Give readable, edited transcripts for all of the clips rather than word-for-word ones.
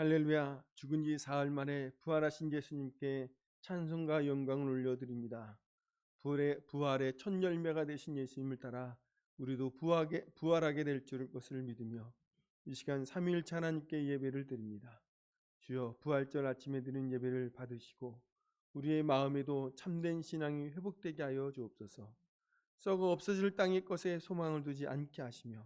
할렐루야. 죽은 지 사흘 만에 부활하신 예수님께 찬송과 영광을 올려드립니다. 부활의 첫 열매가 되신 예수님을 따라 우리도 부활하게 될 것을 믿으며 이 시간 삼위일체 하나님께 예배를 드립니다. 주여, 부활절 아침에 드린 예배를 받으시고 우리의 마음에도 참된 신앙이 회복되게 하여 주옵소서. 썩어 없어질 땅의 것에 소망을 두지 않게 하시며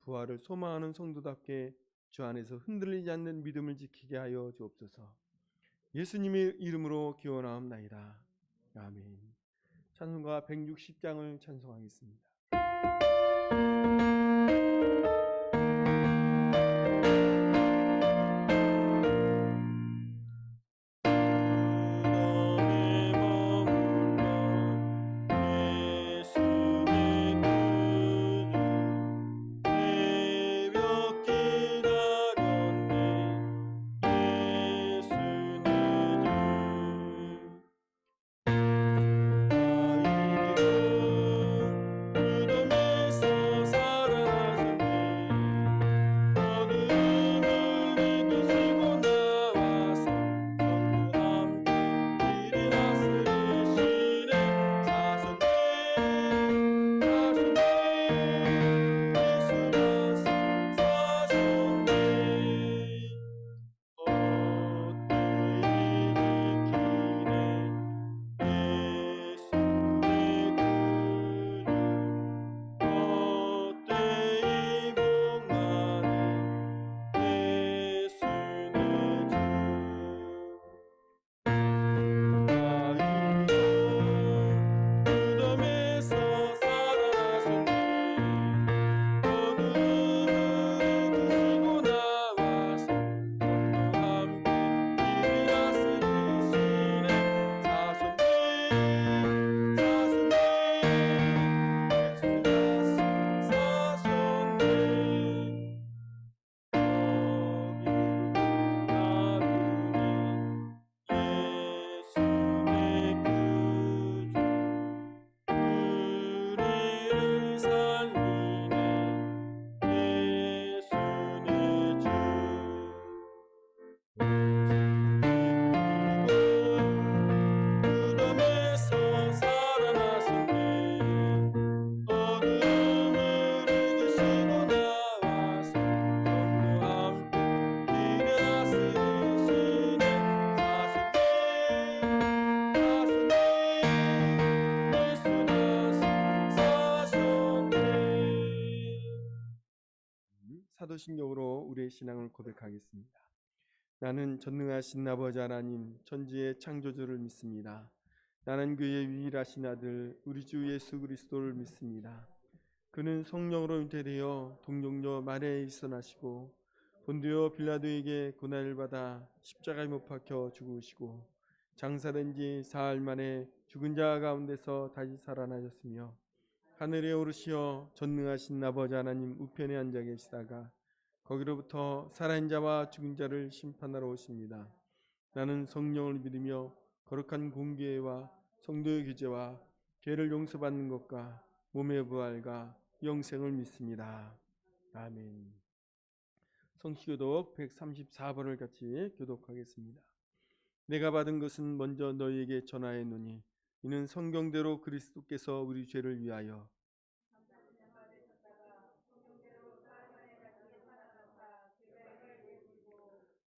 부활을 소망하는 성도답게 주 안에서 흔들리지 않는 믿음을 지키게 하여 주옵소서. 예수님의 이름으로 기원하옵나이다. 아멘. 찬송가 160장을 찬송하겠습니다. 사도신경으로 우리의 신앙을 고백하겠습니다. 나는 전능하신 아버지 하나님 천지의 창조주를 믿습니다. 나는 그의 유일하신 아들 우리 주 예수 그리스도를 믿습니다. 그는 성령으로 잉태되어 동정녀 마리아에 일어나시고 본디오 빌라도에게 고난을 받아 십자가에 못 박혀 죽으시고 장사된 지 사흘 만에 죽은 자 가운데서 다시 살아나셨으며 하늘에 오르시어 전능하신 아버지 하나님 우편에 앉아 계시다가 거기로부터 살아있는 자와 죽은 자를 심판하러 오십니다. 나는 성령을 믿으며 거룩한 공교회와 성도의 교제와 죄를 용서받는 것과 몸의 부활과 영생을 믿습니다. 아멘. 성시교독 134번을 같이 교독하겠습니다. 내가 받은 것은 먼저 너희에게 전하였노니 이는 성경대로 그리스도께서 우리 죄를 위하여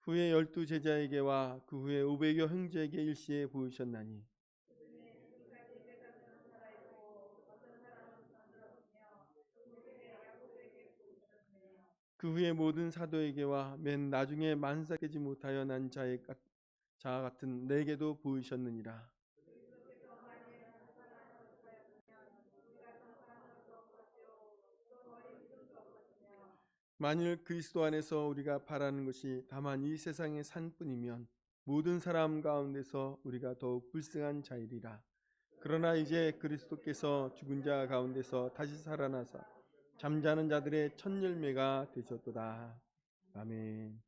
후에 12 제자에게와 그 후에 500여 형제에게 일시에 보이셨나니 그 후에 모든 사도에게와 맨 나중에 만사 깨지 못하여 난 자 같은 내게도 보이셨느니라. 만일 그리스도 안에서 우리가 바라는 것이 다만 이 세상의 산뿐이면 모든 사람 가운데서 우리가 더욱 불쌍한 자이리라. 그러나 이제 그리스도께서 죽은 자 가운데서 다시 살아나사 잠자는 자들의 첫 열매가 되셨도다. 아멘.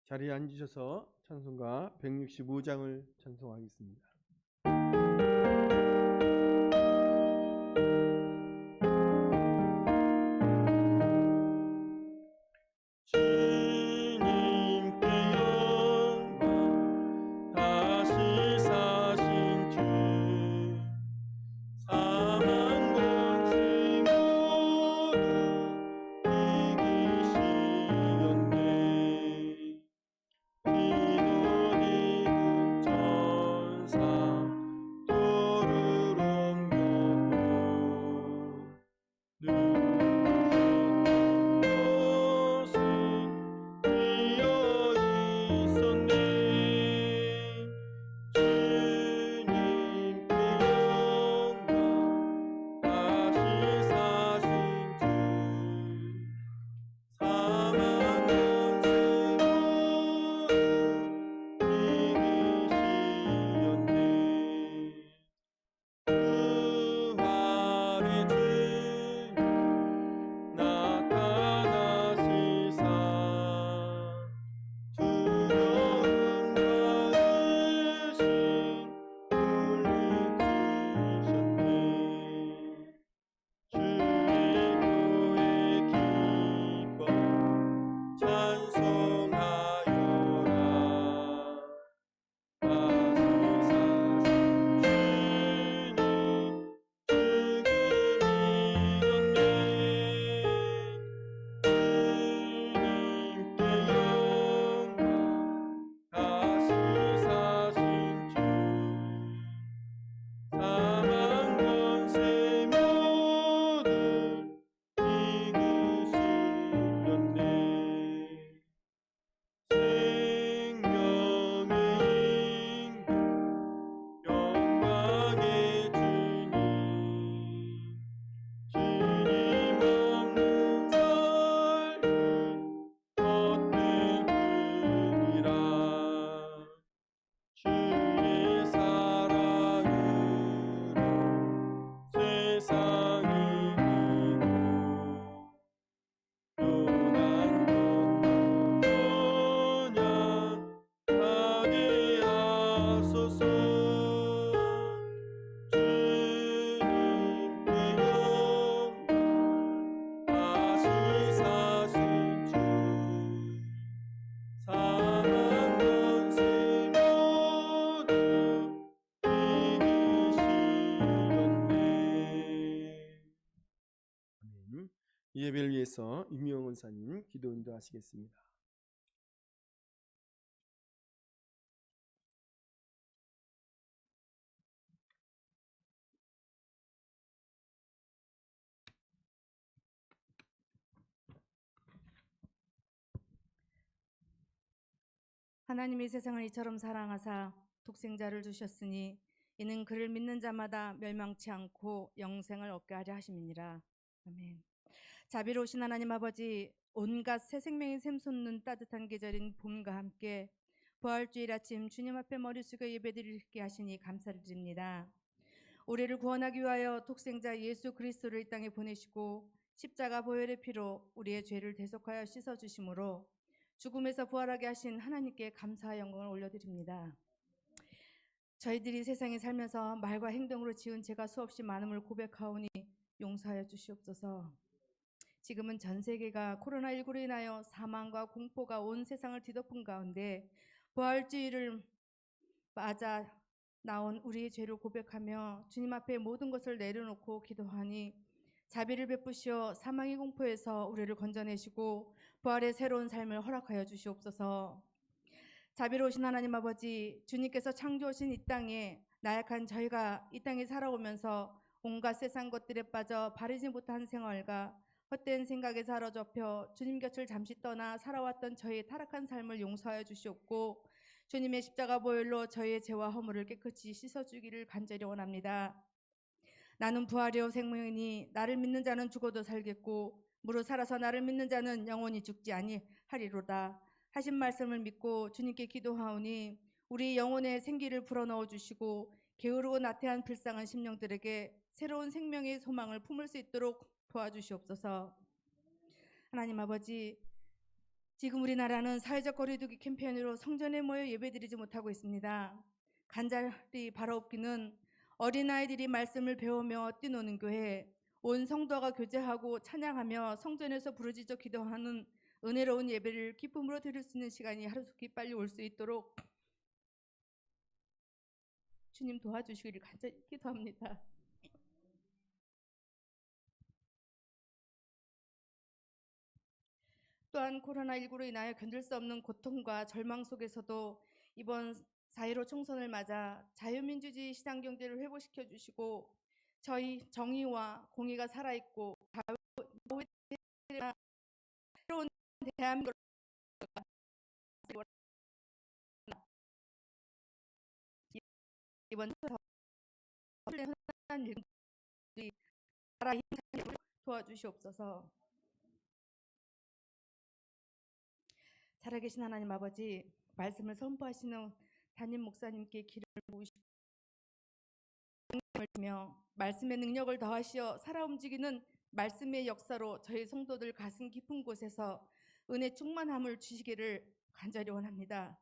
자리에 앉으셔서 찬송가 165장을 찬송하겠습니다. 주님께 이 예배를 위해서 임미영 원사님 기도 인도하시겠습니다. 하나님이 세상을 이처럼 사랑하사 독생자를 주셨으니 이는 그를 믿는 자마다 멸망치 않고 영생을 얻게 하려 하심이니라. 아멘. 자비로우신 하나님 아버지, 온갖 새 생명이 샘솟는 따뜻한 계절인 봄과 함께 부활주일 아침 주님 앞에 머리 숙여 예배드리게 하시니 감사를 드립니다. 우리를 구원하기 위하여 독생자 예수 그리스도를 이 땅에 보내시고 십자가 보혈의 피로 우리의 죄를 대속하여 씻어주심으로 죽음에서 부활하게 하신 하나님께 감사와 영광을 올려드립니다. 저희들이 세상에 살면서 말과 행동으로 지은 죄가 수없이 많음을 고백하오니 용서하여 주시옵소서. 지금은 전 세계가 코로나19로 인하여 사망과 공포가 온 세상을 뒤덮은 가운데 부활주의를 맞아 나온 우리의 죄를 고백하며 주님 앞에 모든 것을 내려놓고 기도하니 자비를 베푸시어 사망의 공포에서 우리를 건져내시고 부활의 새로운 삶을 허락하여 주시옵소서. 자비로우신 하나님 아버지, 주님께서 창조하신 이 땅에 나약한 저희가 이 땅에 살아오면서 온갖 세상 것들에 빠져 바르지 못한 생활과 헛된 생각에 사로잡혀 주님 곁을 잠시 떠나 살아왔던 저희의 타락한 삶을 용서하여 주시옵고 주님의 십자가 보혈로 저희의 죄와 허물을 깨끗이 씻어주기를 간절히 원합니다. 나는 부활이요 생명이니 나를 믿는 자는 죽어도 살겠고 무릇 살아서 나를 믿는 자는 영원히 죽지 아니하리로다 하신 말씀을 믿고 주님께 기도하오니 우리 영혼의 생기를 불어넣어 주시고 게으르고 나태한 불쌍한 심령들에게 새로운 생명의 소망을 품을 수 있도록 도와주시옵소서. 하나님 아버지, 지금 우리나라는 사회적 거리두기 캠페인으로 성전에 모여 예배드리지 못하고 있습니다. 간절히 바라옵기는 어린아이들이 말씀을 배우며 뛰노는 교회, 온 성도가 교제하고 찬양하며 성전에서 부르짖어 기도하는 은혜로운 예배를 기쁨으로 드릴 수 있는 시간이 하루속히 빨리 올 수 있도록 주님 도와주시기를 간절히 기도합니다. 또한 코로나19로 인하여 견딜 수 없는 고통과 절망 속에서도 이번 4.15 총선을 맞아 자유민주주의 시장경제를 회복시켜 주시고 저희 정의와 공의가 살아있고 새로운 대한민국을 이번 흔한 일들이 나라 힘을 도와주시옵소서. 살아계신 하나님 아버지, 말씀을 선포하시는 담임 목사님께 기름을 부으시며 말씀의 능력을 더하시어 살아 움직이는 말씀의 역사로 저희 성도들 가슴 깊은 곳에서 은혜 충만함을 주시기를 간절히 원합니다.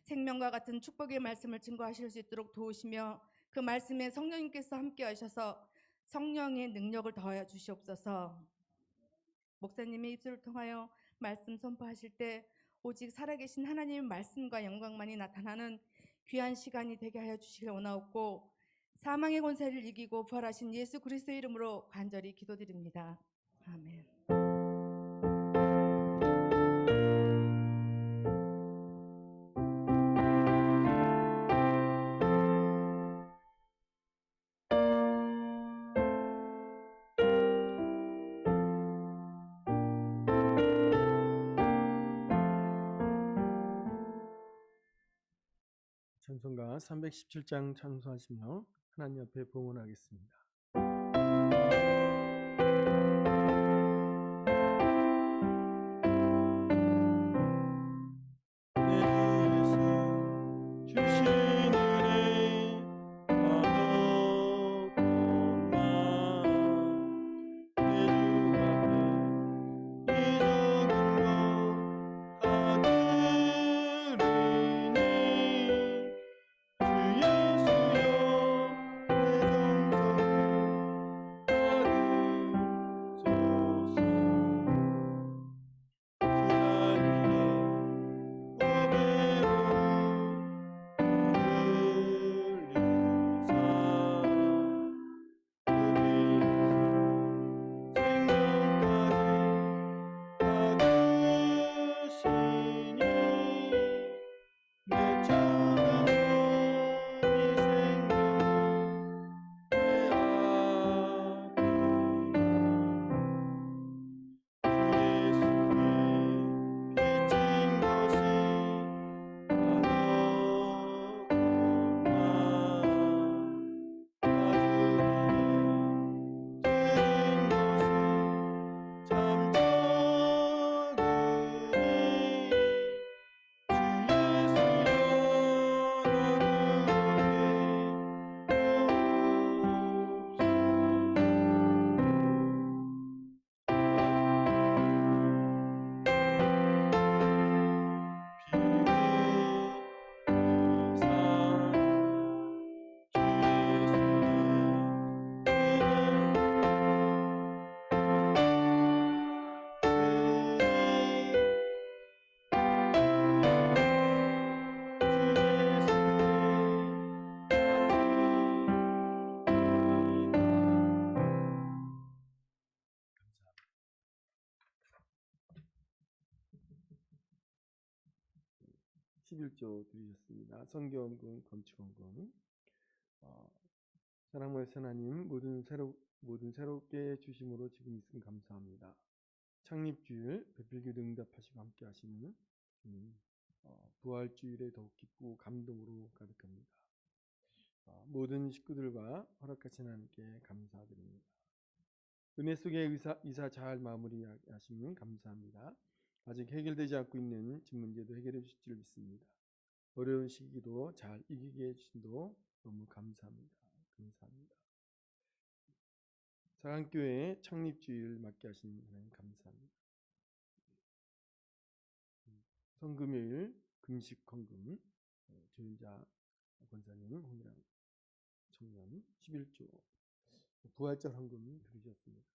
생명과 같은 축복의 말씀을 증거하실 수 있도록 도우시며 그 말씀에 성령님께서 함께 하셔서 성령의 능력을 더하여 주시옵소서. 목사님의 입술을 통하여 말씀 선포하실 때 오직 살아계신 하나님의 말씀과 영광만이 나타나는 귀한 시간이 되게 하여 주시길 원하옵고 사망의 권세를 이기고 부활하신 예수 그리스도의 이름으로 간절히 기도드립니다. 아멘. 찬송가 317장 찬송하시며 하나님 앞에 봉헌하겠습니다. 11조 드리셨습니다. 선교헌금, 건축헌금. 사랑하는 하나님, 모든 새롭게 주심으로 지금 있음 감사합니다. 창립주일 배필규 응답하시고 함께 하시는 부활주일에 더욱 기쁘고 감동으로 가득합니다. 모든 식구들과 허락하신 하나님께 감사드립니다. 은혜 속에 이사 잘 마무리하시면 감사합니다. 아직 해결되지 않고 있는 집 문제도 해결해 주실 줄 믿습니다. 어려운 시기도 잘 이기게 해주신도 너무 감사합니다. 감사합니다. 사랑교회 창립주일 맡게 하신 하나님 감사합니다. 성금요일 금식헌금 조윤자 권사님, 홍일랑 청년 11조 부활절 헌금 드리셨습니다.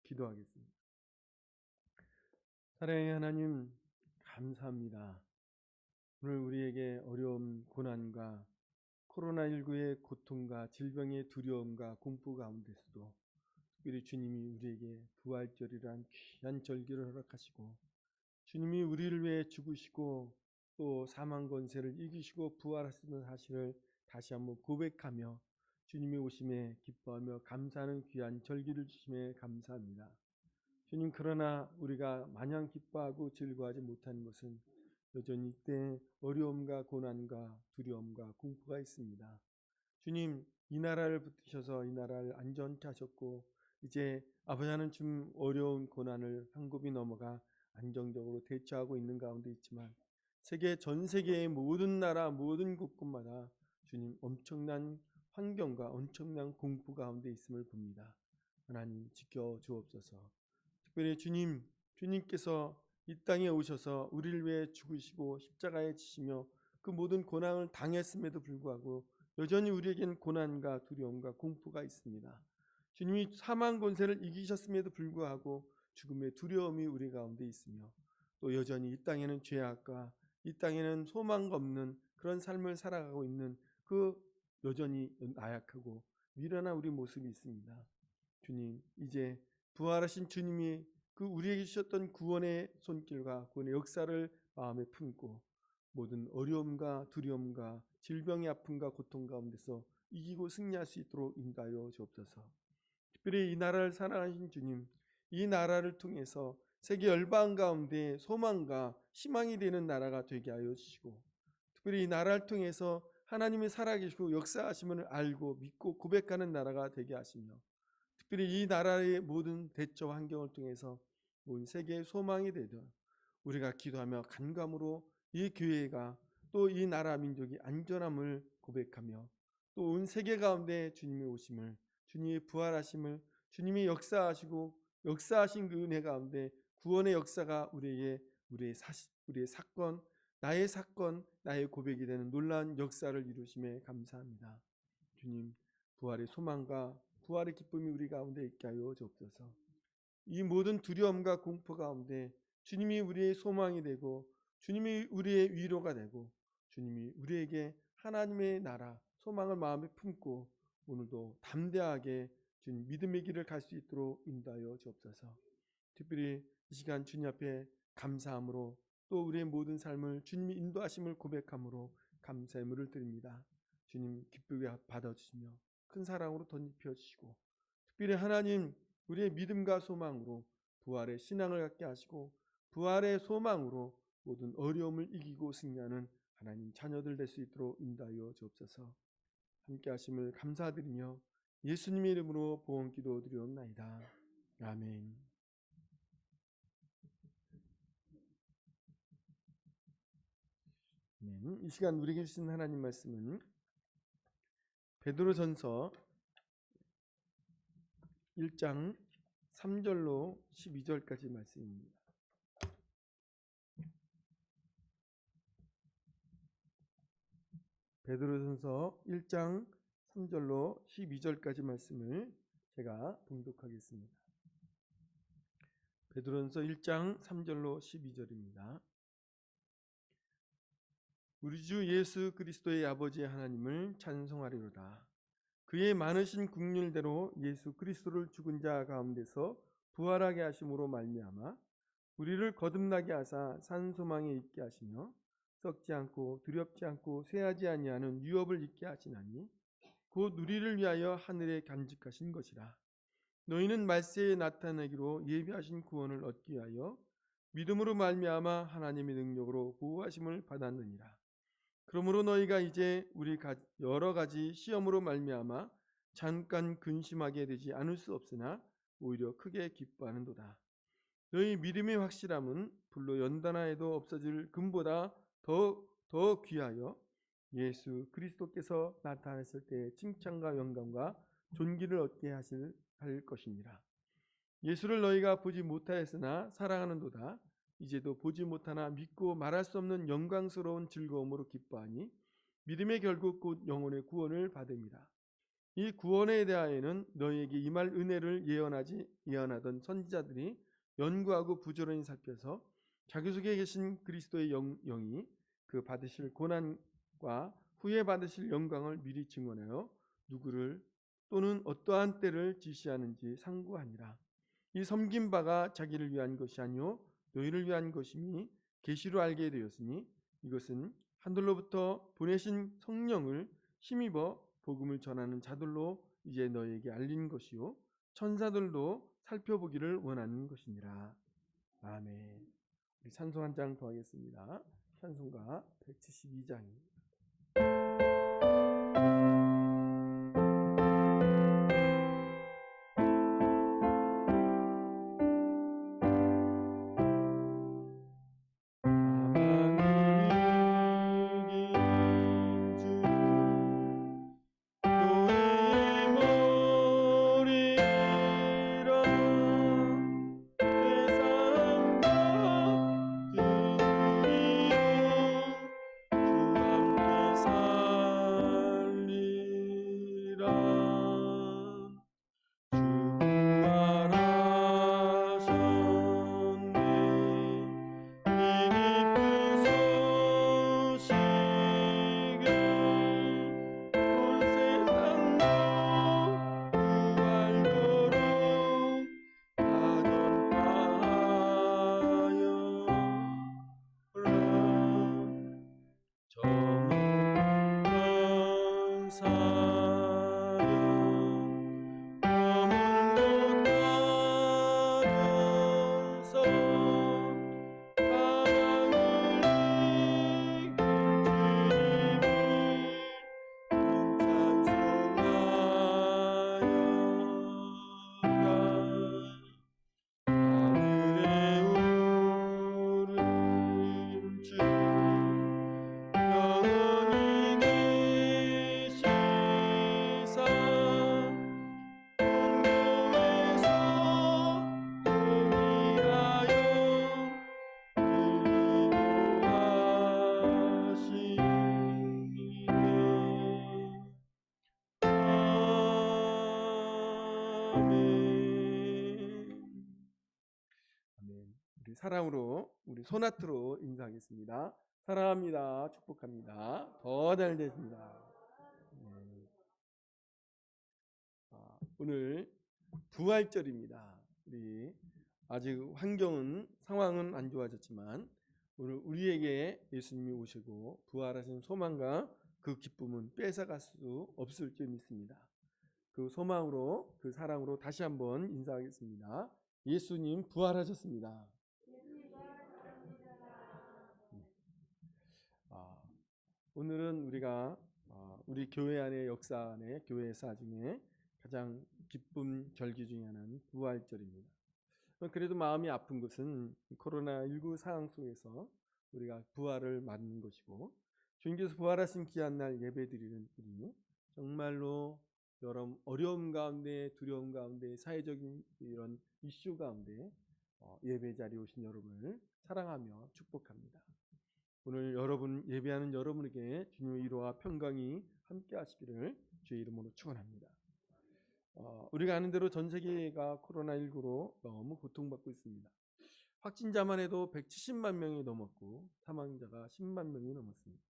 기도하겠습니다. 사랑의 하나님 감사합니다. 오늘 우리에게 어려움, 고난과 코로나19의 고통과 질병의 두려움과 공포 가운데서도 특별히 주님이 우리에게 부활절이란 귀한 절기를 허락하시고 주님이 우리를 위해 죽으시고 또 사망 권세를 이기시고 부활하시는 사실을 다시 한번 고백하며 주님이 오심에 기뻐하며 감사하는 귀한 절기를 주심에 감사합니다. 주님, 그러나 우리가 마냥 기뻐하고 즐거워하지 못하는 것은 여전히 이때 어려움과 고난과 두려움과 공포가 있습니다. 주님, 이 나라를 붙드셔서 이 나라를 안전케 하셨고 이제 아버지 하나님 좀 어려운 고난을 한곱이 넘어가 안정적으로 대처하고 있는 가운데 있지만 전 세계의 모든 나라 모든 곳곳마다 주님 엄청난 환경과 엄청난 공포 가운데 있음을 봅니다. 하나님 지켜 주옵소서. 특별히 주님께서 이 땅에 오셔서 우리를 위해 죽으시고 십자가에 지시며 그 모든 고난을 당했음에도 불구하고 여전히 우리에겐 고난과 두려움과 공포가 있습니다. 주님이 사망 권세를 이기셨음에도 불구하고 죽음의 두려움이 우리 가운데 있으며 또 여전히 이 땅에는 죄악과 이 땅에는 소망 없는 그런 삶을 살아가고 있는 그 여전히 나약하고 미련한 우리 모습이 있습니다. 주님, 이제 부활하신 주님이 그 우리에게 주셨던 구원의 손길과 구원의 역사를 마음에 품고 모든 어려움과 두려움과 질병의 아픔과 고통 가운데서 이기고 승리할 수 있도록 인도하여 주옵소서. 특별히 이 나라를 사랑하신 주님, 이 나라를 통해서 세계 열방 가운데 소망과 희망이 되는 나라가 되게 하여 주시고 특별히 이 나라를 통해서 하나님이 살아계시고 역사하심을 알고 믿고 고백하는 나라가 되게 하시며 특별히 이 나라의 모든 대처 환경을 통해서 온 세계의 소망이 되도록 우리가 기도하며 간감으로 이 교회가 또 이 나라 민족이 안전함을 고백하며 또 온 세계 가운데 주님의 오심을 주님의 부활하심을 주님이 역사하신 그 은혜 가운데 구원의 역사가 우리의 사건, 나의 사건, 나의 고백이 되는 놀라운 역사를 이루심에 감사합니다. 주님, 부활의 소망과 부활의 기쁨이 우리 가운데 있게 하여 주옵소서. 이 모든 두려움과 공포 가운데 주님이 우리의 소망이 되고 주님이 우리의 위로가 되고 주님이 우리에게 하나님의 나라 소망을 마음에 품고 오늘도 담대하게 주님 믿음의 길을 갈 수 있도록 인도하여 주옵소서. 특별히 이 시간 주님 앞에 감사함으로 또 우리의 모든 삶을 주님이 인도하심을 고백함으로 감사의 물을 드립니다. 주님 기쁘게 받아주시며 큰 사랑으로 덧입혀 주시고 특별히 하나님 우리의 믿음과 소망으로 부활의 신앙을 갖게 하시고 부활의 소망으로 모든 어려움을 이기고 승리하는 하나님 자녀들 될 수 있도록 인도하여 주옵소서. 함께 하심을 감사드리며 예수님의 이름으로 보험 기도 드리옵나이다. 아멘. 이 시간 우리에게 주신 하나님 말씀은 베드로전서 1장 3절로 12절까지 말씀입니다. 베드로전서 1장 3절로 12절까지 말씀을 제가 봉독하겠습니다. 베드로전서 1장 3절로 12절입니다. 우리 주 예수 그리스도의 아버지 하나님을 찬송하리로다. 그의 많으신 긍휼대로 예수 그리스도를 죽은 자 가운데서 부활하게 하심으로 말미암아 우리를 거듭나게 하사 산 소망에 있게 하시며 썩지 않고 두렵지 않고 쇠하지 아니하는 유업을 입게 하시나니 곧 우리를 위하여 하늘에 간직하신 것이라. 너희는 말세에 나타내기로 예비하신 구원을 얻기 위하여 믿음으로 말미암아 하나님의 능력으로 보호하심을 받았느니라. 그러므로 너희가 이제 우리 여러 가지 시험으로 말미암아 잠깐 근심하게 되지 않을 수 없으나 오히려 크게 기뻐하는도다. 너희 믿음의 확실함은 불로 연단하여도 없어질 금보다 더 귀하여 예수 그리스도께서 나타났을 때 칭찬과 영광과 존귀를 얻게 할 것이니라. 예수를 너희가 보지 못하였으나 사랑하는도다. 이제도 보지 못하나 믿고 말할 수 없는 영광스러운 즐거움으로 기뻐하니 믿음의 결국 곧 영혼의 구원을 받음이라. 이 구원에 대하여는 너희에게 임할 은혜를 예언하던 선지자들이 연구하고 부지런히 살펴서 자기 속에 계신 그리스도의 영이 그 받으실 고난과 후에 받으실 영광을 미리 증언하여 누구를 또는 어떠한 때를 지시하는지 상고하니라. 이 섬긴 바가 자기를 위한 것이 아니요 너희를 위한 것이니 계시로 알게 되었으니 이것은 하늘로부터 보내신 성령을 힘입어 복음을 전하는 자들로 이제 너희에게 알린 것이요 천사들도 살펴보기를 원하는 것이니라. 아멘. 우리 찬송 한 장 더 하겠습니다. 찬송가 172장입니다. 우리 사랑으로 우리 소나트로 인사하겠습니다. 사랑합니다. 축복합니다. 더 잘 되십니다. 오늘 부활절입니다. 우리 아직 상황은 안 좋아졌지만 오늘 우리에게 예수님이 오시고 부활하신 소망과 그 기쁨은 뺏어갈 수 없을 줄 믿습니다. 그 소망으로 그 사랑으로 다시 한번 인사하겠습니다. 예수님 부활하셨습니다. 오늘은 우리가 우리 교회 안의 역사 안에 교회사 중에 가장 기쁜 절기 중에 하나는 부활절입니다. 그래도 마음이 아픈 것은 코로나19 상황 속에서 우리가 부활을 맞는 것이고 주님께서 부활하신 귀한 날 예배드리는 우리 정말로 여러 어려움 가운데 두려움 가운데 사회적인 이런 이슈 가운데 예배 자리에 오신 여러분을 사랑하며 축복합니다. 오늘 예배하는 여러분에게 주님의 위로와 평강이 함께 하시기를 주의 이름으로 축원합니다. 우리가 아는 대로 전 세계가 코로나19로 너무 고통받고 있습니다. 확진자만 해도 170만 명이 넘었고 사망자가 10만 명이 넘었습니다.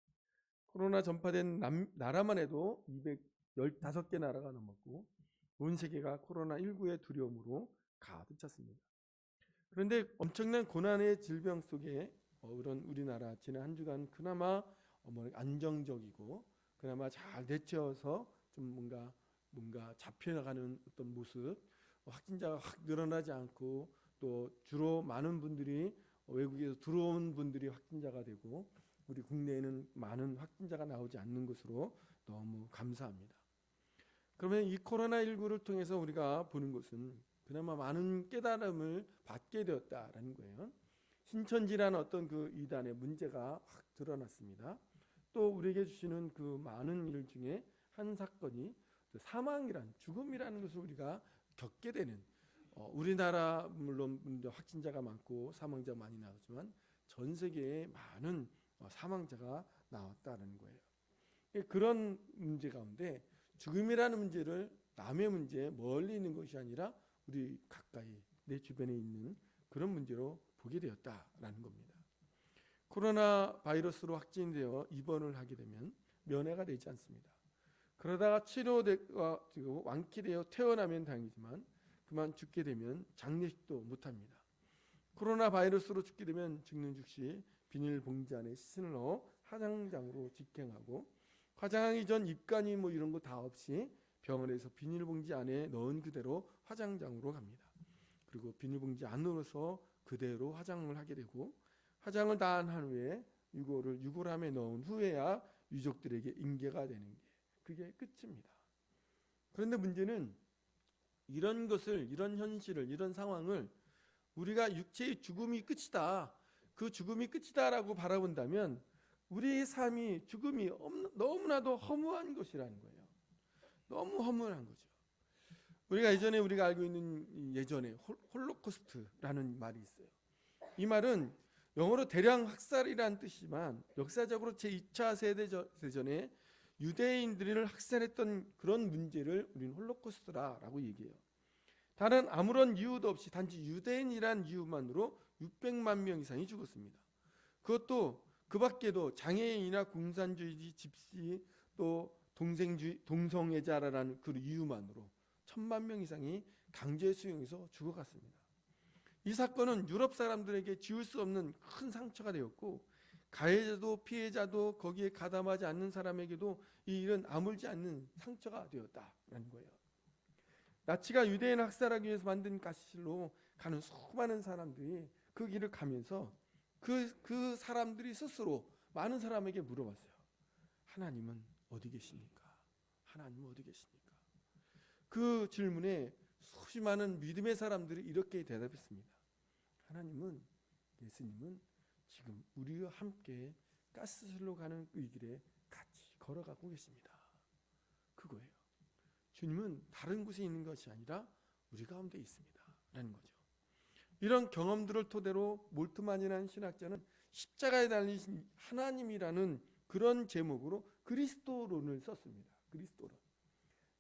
코로나 전파된 나라만 해도 215개 나라가 넘었고 온 세계가 코로나19의 두려움으로 가득 찼습니다. 그런데 엄청난 고난의 질병 속에 그런 우리나라 지난 한 주간 그나마 뭐 안정적이고 그나마 잘 대처해서 좀 뭔가 잡혀나가는 어떤 모습, 확진자가 확 늘어나지 않고 또 주로 많은 분들이 외국에서 들어온 분들이 확진자가 되고 우리 국내에는 많은 확진자가 나오지 않는 것으로 너무 감사합니다. 그러면 이 코로나19를 통해서 우리가 보는 것은 그나마 많은 깨달음을 받게 되었다라는 거예요. 신천지라는 어떤 그 이단의 문제가 확 드러났습니다. 또 우리에게 주시는 그 많은 일 중에 한 사건이 사망이란 죽음이라는 것을 우리가 겪게 되는, 우리나라 물론 확진자가 많고 사망자가 많이 나오지만 전 세계에 많은 사망자가 나왔다는 거예요. 그런 문제 가운데 죽음이라는 문제를 남의 문제, 멀리 있는 것이 아니라 우리 가까이 내 주변에 있는 그런 문제로 보게 되었다라는 겁니다. 코로나 바이러스로 확진되어 입원을 하게 되면 면회가 되지 않습니다. 그러다가 치료되고 완쾌되어 퇴원하면 다행이지만 그만 죽게 되면 장례식도 못합니다. 코로나 바이러스로 죽게 되면 죽는 즉시 비닐봉지 안에 시신을 넣어 화장장으로 직행하고 화장하기 전 입간이 뭐 이런 거 다 없이 병원에서 비닐봉지 안에 넣은 그대로 화장장으로 갑니다. 그리고 비닐봉지 안으로서 그대로 화장을 하게 되고 화장을 다 한 후에 유골을 유골함에 넣은 후에야 유족들에게 인계가 되는 게 그게 끝입니다. 그런데 문제는 이런 것을, 이런 현실을, 이런 상황을 우리가 육체의 죽음이 끝이다, 그 죽음이 끝이다라고 바라본다면 우리의 삶이 죽음이 너무나도 허무한 것이라는 거예요. 너무 허무한 거죠. 우리가 예전에 우리가 알고 있는 예전에 홀로코스트라는 말이 있어요. 이 말은 영어로 대량 학살이라는 뜻이지만 역사적으로 제2차 세대전에 유대인들을 학살했던 그런 문제를 우리는 홀로코스트라고 얘기해요. 다른 아무런 이유도 없이 단지 유대인이란 이유만으로 600만 명 이상이 죽었습니다. 그것도 그 밖에도 장애인이나 공산주의 집시 또 동성애자라는 그 이유만으로 1000만 명 이상이 강제 수용해서 죽어갔습니다. 이 사건은 유럽 사람들에게 지울 수 없는 큰 상처가 되었고 가해자도 피해자도 거기에 가담하지 않는 사람에게도 이 일은 아물지 않는 상처가 되었다라는 거예요. 나치가 유대인 학살하기 위해서 만든 가시실로 가는 수많은 사람들이 그 길을 가면서 그 사람들이 스스로 많은 사람에게 물어봤어요. 하나님은 어디 계십니까? 하나님은 어디 계십니까? 그 질문에 수십 많은 믿음의 사람들이 이렇게 대답했습니다. 하나님은, 예수님은 지금 우리와 함께 가스실로 가는 이 길에 같이 걸어가고 계십니다. 그거예요. 주님은 다른 곳에 있는 것이 아니라 우리 가운데 있습니다 라는 거죠. 이런 경험들을 토대로 몰트만이라는 신학자는 십자가에 달리신 하나님이라는 그런 제목으로 그리스도론을 썼습니다. 그리스도론.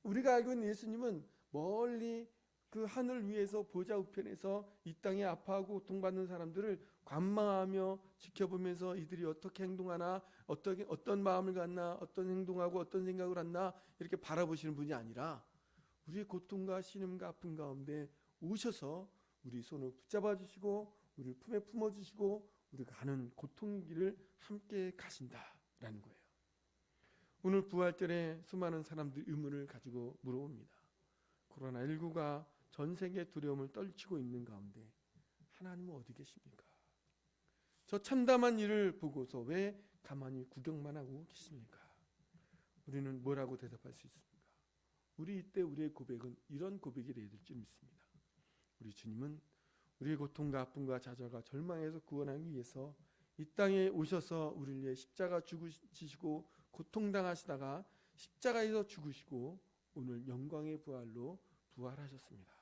우리가 알고 있는 예수님은 멀리 그 하늘 위에서 보좌 우편에서 이 땅에 아파하고 고통받는 사람들을 관망하며 지켜보면서 이들이 어떻게 행동하나, 어떤 마음을 갖나, 어떤 행동하고 어떤 생각을 하나 이렇게 바라보시는 분이 아니라 우리의 고통과 신음과 아픔 가운데 오셔서 우리 손을 붙잡아 주시고 우리를 품에 품어 주시고 우리가 가는 고통의 길을 함께 가신다라는 거예요. 오늘 부활절에 수많은 사람들이 의문을 가지고 물어봅니다. 코로나19가 전 세계 두려움을 떨치고 있는 가운데 하나님은 어디 계십니까? 저 참담한 일을 보고서 왜 가만히 구경만 하고 계십니까? 우리는 뭐라고 대답할 수 있습니까? 우리 이때 우리의 고백은 이런 고백이 되어야 될 줄 믿습니다. 우리 주님은 우리의 고통과 아픔과 좌절과 절망에서 구원하기 위해서 이 땅에 오셔서 우리를 위해 십자가 지시고 고통당하시다가 십자가에서 죽으시고 오늘 영광의 부활로 부활하셨습니다.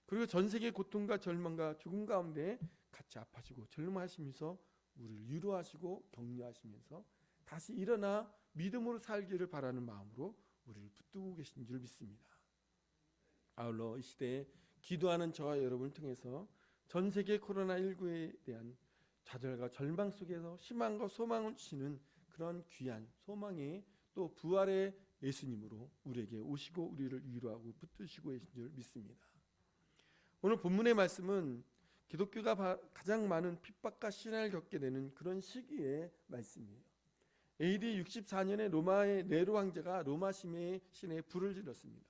그리고 전 세계 고통과 절망과 죽음 가운데 같이 아파지고 절망하시면서 우리를 위로하시고 격려하시면서 다시 일어나 믿음으로 살기를 바라는 마음으로 우리를 붙들고 계신 줄 믿습니다. 아울러 이 시대에 기도하는 저와 여러분을 통해서 전 세계 코로나19에 대한 좌절과 절망 속에서 희망과 소망을 주시는 그런 귀한 소망의 또 부활의 예수님으로 우리에게 오시고 우리를 위로하고 붙드시고 계신 줄 믿습니다. 오늘 본문의 말씀은 기독교가 가장 많은 핍박과 시련을 겪게 되는 그런 시기의 말씀이에요. AD 64년에 로마의 네로 황제가 로마 시내에 불을 질렀습니다.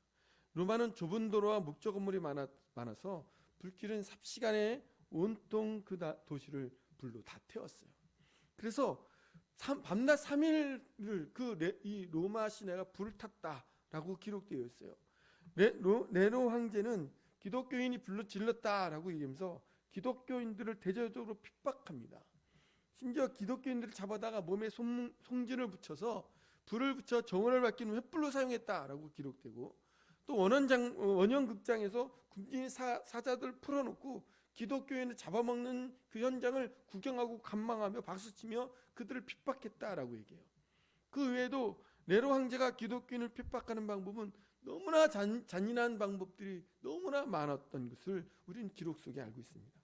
로마는 좁은 도로와 목조 건물이 많아서 불길은 삽시간에 온통 그 도시를 불로 다 태웠어요. 그래서 밤낮 3일을 이 로마 시내가 불을 탔다라고 기록되어 있어요. 네로 황제는 기독교인이 불로 질렀다라고 얘기하면서 기독교인들을 대대적으로 핍박합니다. 심지어 기독교인들을 잡아다가 몸에 송진을 붙여서 불을 붙여 정원을 밝히는 횃불로 사용했다라고 기록되고, 또 원형극장에서 군인 사자들 풀어놓고 기독교인을 잡아먹는 그 현장을 구경하고 감망하며 박수치며 그들을 핍박했다라고 얘기해요. 그 외에도 네로 황제가 기독교인을 핍박하는 방법은 너무나 잔인한 방법들이 너무나 많았던 것을 우리는 기록 속에 알고 있습니다.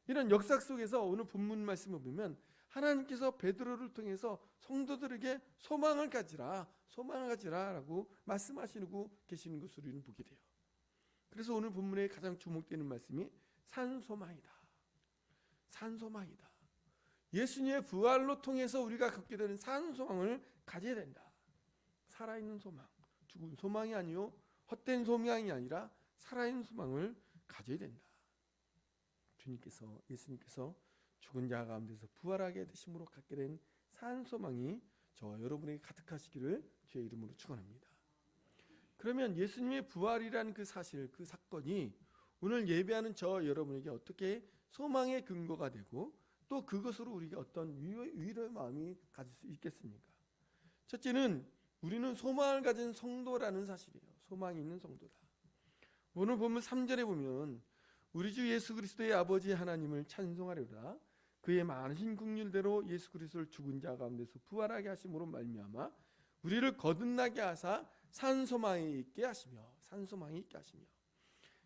이런 역사 속에서 오늘 본문 말씀을 보면 하나님께서 베드로를 통해서 성도들에게 소망을 가지라라고 말씀하시고 계시는 것을 우리는 보게 돼요. 그래서 오늘 본문에 가장 주목되는 말씀이 산소망이다. 산소망이다. 예수님의 부활로 통해서 우리가 갖게 되는 산소망을 가져야 된다. 살아있는 소망, 죽은 소망이 아니요 헛된 소망이 아니라 살아있는 소망을 가져야 된다. 예수님께서 죽은 자 가운데서 부활하게 되심으로 갖게 된 산소망이 저와 여러분에게 가득하시기를 주의 이름으로 축원합니다. 그러면 예수님의 부활이라는 그 사실, 그 사건이 오늘 예배하는 저 여러분에게 어떻게 소망의 근거가 되고 또 그것으로 우리가 어떤 위로의 마음이 가질 수 있겠습니까? 첫째는 우리는 소망을 가진 성도라는 사실이에요. 소망이 있는 성도다. 오늘 본문 3절에 보면 우리 주 예수 그리스도의 아버지 하나님을 찬송하려다 그의 많으신 긍휼대로 예수 그리스도를 죽은 자 가운데서 부활하게 하심으로 말미암아 우리를 거듭나게 하사 산소망이 있게 하시며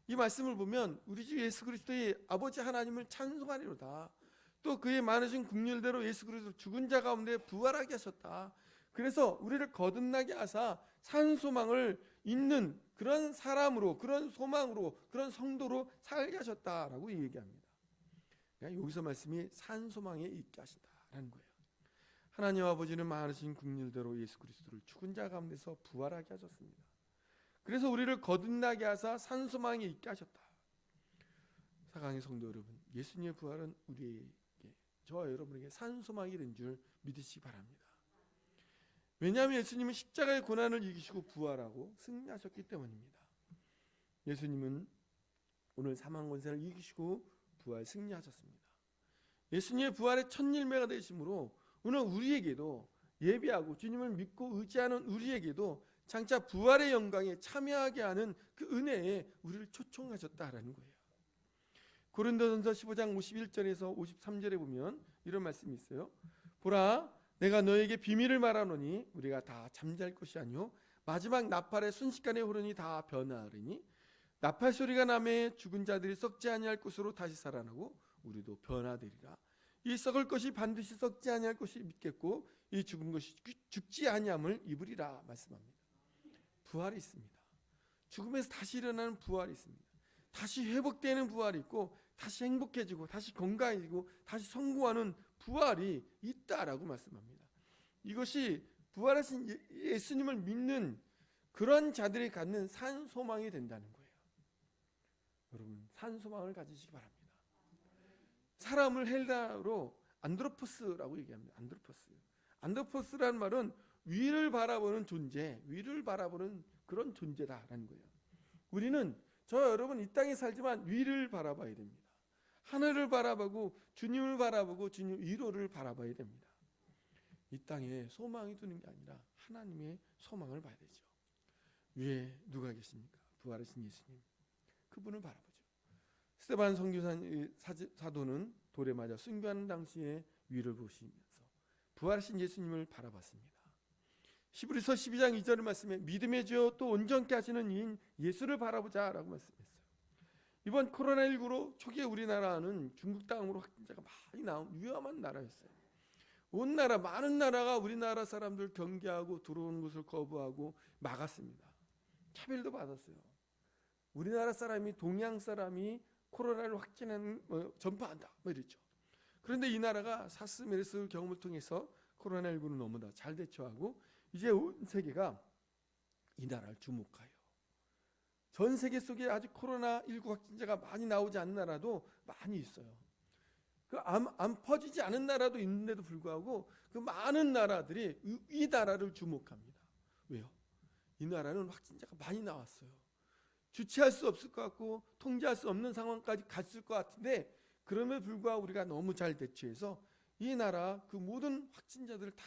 이 말씀을 보면 우리 주 예수 그리스도의 아버지 하나님을 찬송하리로다. 또 그의 많으신 긍휼대로 예수 그리스도 죽은 자 가운데 부활하게 하셨다. 그래서 우리를 거듭나게 하사 산소망을 있는 그런 사람으로, 그런 소망으로, 그런 성도로 살게 하셨다라고 얘기합니다. 여기서 말씀이 산소망에 있게 하신다라는 거예요. 하나님 아버지는 많으신 긍휼대로 예수 그리스도를 죽은 자 가운데서 부활하게 하셨습니다. 그래서 우리를 거듭나게 하사 산소망에 있게 하셨다. 사랑하는 성도 여러분, 예수님의 부활은 우리에게, 저와 여러분에게 산소망이 된 줄 믿으시기 바랍니다. 왜냐하면 예수님은 십자가의 고난을 이기시고 부활하고 승리하셨기 때문입니다. 예수님은 오늘 사망 권세를 이기시고 부활 승리하셨습니다. 예수님의 부활의 첫 열매가 되심으로 오늘 우리에게도 예배하고 주님을 믿고 의지하는 우리에게도 장차 부활의 영광에 참여하게 하는 그 은혜에 우리를 초청하셨다라는 거예요. 고린도전서 15장 51절에서 53절에 보면 이런 말씀이 있어요. 보라, 내가 너에게 비밀을 말하노니 우리가 다 잠잘 것이 아니요 마지막 나팔의 순식간에 호른이 다 변화하리니 나팔 소리가 나매 죽은 자들이 썩지 아니할 것으로 다시 살아나고 우리도 변화되리라. 이 썩을 것이 반드시 썩지 아니할 것이 믿겠고 이 죽은 것이 죽지 아니함을 입으리라 말씀합니다. 부활이 있습니다. 죽음에서 다시 일어나는 부활이 있습니다. 다시 회복되는 부활이 있고 다시 행복해지고 다시 건강해지고 다시 성공하는 부활이 있다라고 말씀합니다. 이것이 부활하신 예수님을 믿는 그런 자들이 갖는 산소망이 된다는 거예요. 여러분, 산소망을 가지시기 바랍니다. 사람을 헬라어로 안드로포스라고 얘기합니다. 안드로포스라는 말은 위를 바라보는 존재, 위를 바라보는 그런 존재다라는 거예요. 우리는 여러분 이 땅에 살지만 위를 바라봐야 됩니다. 하늘을 바라보고 주님을 바라보고 주님 위로를 바라봐야 됩니다. 이 땅에 소망이 두는 게 아니라 하나님의 소망을 봐야 되죠. 위에 누가 계십니까? 부활하신 예수님. 그분을 바라보죠. 스데반 선교사는 사도는 돌에 맞아 순교하는 당시에 위를 보시면서 부활하신 예수님을 바라봤습니다. 히브리서 12장 2절 말씀에 믿음의 주여 또 온전케 하시는 이인 예수를 바라보자라고 말씀했어요. 이번 코로나19로 초기에 우리나라는 중국 다음으로 확진자가 많이 나온 위험한 나라였어요. 온 나라, 많은 나라가 우리나라 사람들 경계하고 들어오는 것을 거부하고 막았습니다. 차별도 받았어요. 우리나라 사람이 동양 사람이 코로나를 확진하는 전파한다 이랬죠. 그런데 이 나라가 사스 메르스 경험을 통해서 코로나19는 너무나 잘 대처하고 이제 온 세계가 이 나라를 주목하여 전 세계 속에 아직 코로나19 확진자가 많이 나오지 않는 나라도 많이 있어요. 그 안 퍼지지 않은 나라도 있는데도 불구하고 그 많은 나라들이 이 나라를 주목합니다. 왜요? 이 나라는 확진자가 많이 나왔어요. 주체할 수 없을 것 같고 통제할 수 없는 상황까지 갔을 것 같은데 그럼에도 불구하고 우리가 너무 잘 대처해서 이 나라 그 모든 확진자들을 다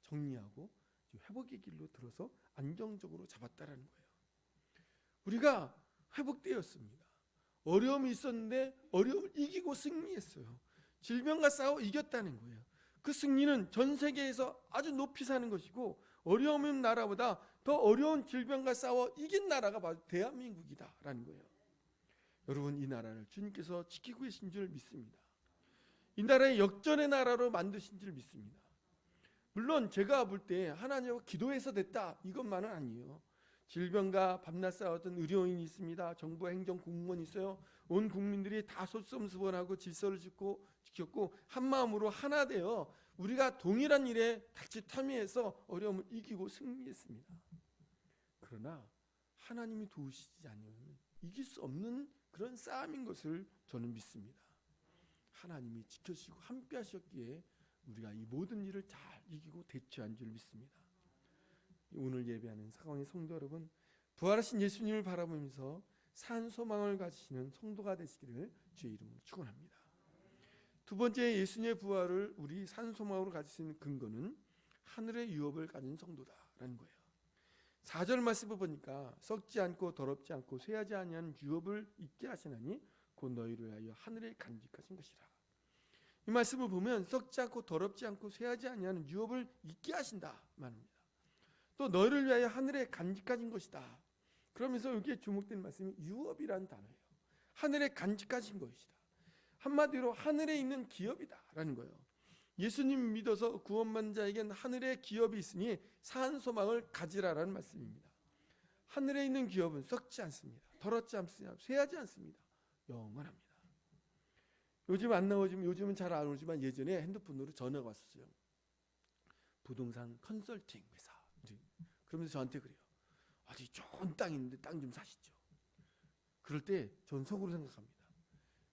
정리하고 회복의 길로 들어서 안정적으로 잡았다라는 거예요. 우리가 회복되었습니다. 어려움이 있었는데 어려움을 이기고 승리했어요. 질병과 싸워 이겼다는 거예요. 그 승리는 전 세계에서 아주 높이 사는 것이고 어려움 있는 나라보다 더 어려운 질병과 싸워 이긴 나라가 바로 대한민국이다라는 거예요. 여러분, 이 나라를 주님께서 지키고 계신 줄 믿습니다. 이 나라의 역전의 나라로 만드신 줄 믿습니다. 물론 제가 볼 때 하나님과 기도해서 됐다 이것만은 아니에요. 질병과 밤낮 싸웠던 의료인이 있습니다. 정부 행정 공무원이 있어요. 온 국민들이 다 솔선수범하고 질서를 지켰고 한 마음으로 하나 되어 우리가 동일한 일에 같이 참여해서 어려움을 이기고 승리했습니다. 그러나 하나님이 도우시지 않으면 이길 수 없는 그런 싸움인 것을 저는 믿습니다. 하나님이 지켜주시고 함께 하셨기에 우리가 이 모든 일을 잘 이기고 대처한 줄 믿습니다. 오늘 예배하는 사랑의 성도 여러분, 부활하신 예수님을 바라보면서 산 소망을 가지시는 성도가 되시기를 주의 이름으로 축원합니다. 두 번째, 예수님의 부활을 우리 산 소망으로 가질 수 있는 근거는 하늘의 유업을 가진 성도다라는 거예요. 4절 말씀을 보니까 썩지 않고 더럽지 않고 쇠하지 아니하는 유업을 있게 하시나니 곧 너희를 위하여 하늘에 간직하신 것이라. 이 말씀을 보면 썩지 않고 더럽지 않고 쇠하지 아니하는 유업을 있게 하신다 말입니다. 또 너희를 위하여 하늘에 간직하신 것이다. 그러면서 여기에 주목되는 말씀이 유업이라는 단어예요. 하늘에 간직하신 것이다. 한마디로 하늘에 있는 기업이다라는 거예요. 예수님 믿어서 구원받는 자에겐 하늘의 기업이 있으니 산 소망을 가지라라는 말씀입니다. 하늘에 있는 기업은 썩지 않습니다. 더럽지 않습니다. 쇠하지 않습니다. 영원합니다. 요즘은 잘 안 오지만 예전에 핸드폰으로 전화가 왔었어요. 부동산 컨설팅 회사. 그러면서 저한테 그래요. 어디 좋은 땅 있는데 땅 좀 사시죠. 그럴 때 전 속으로 생각합니다.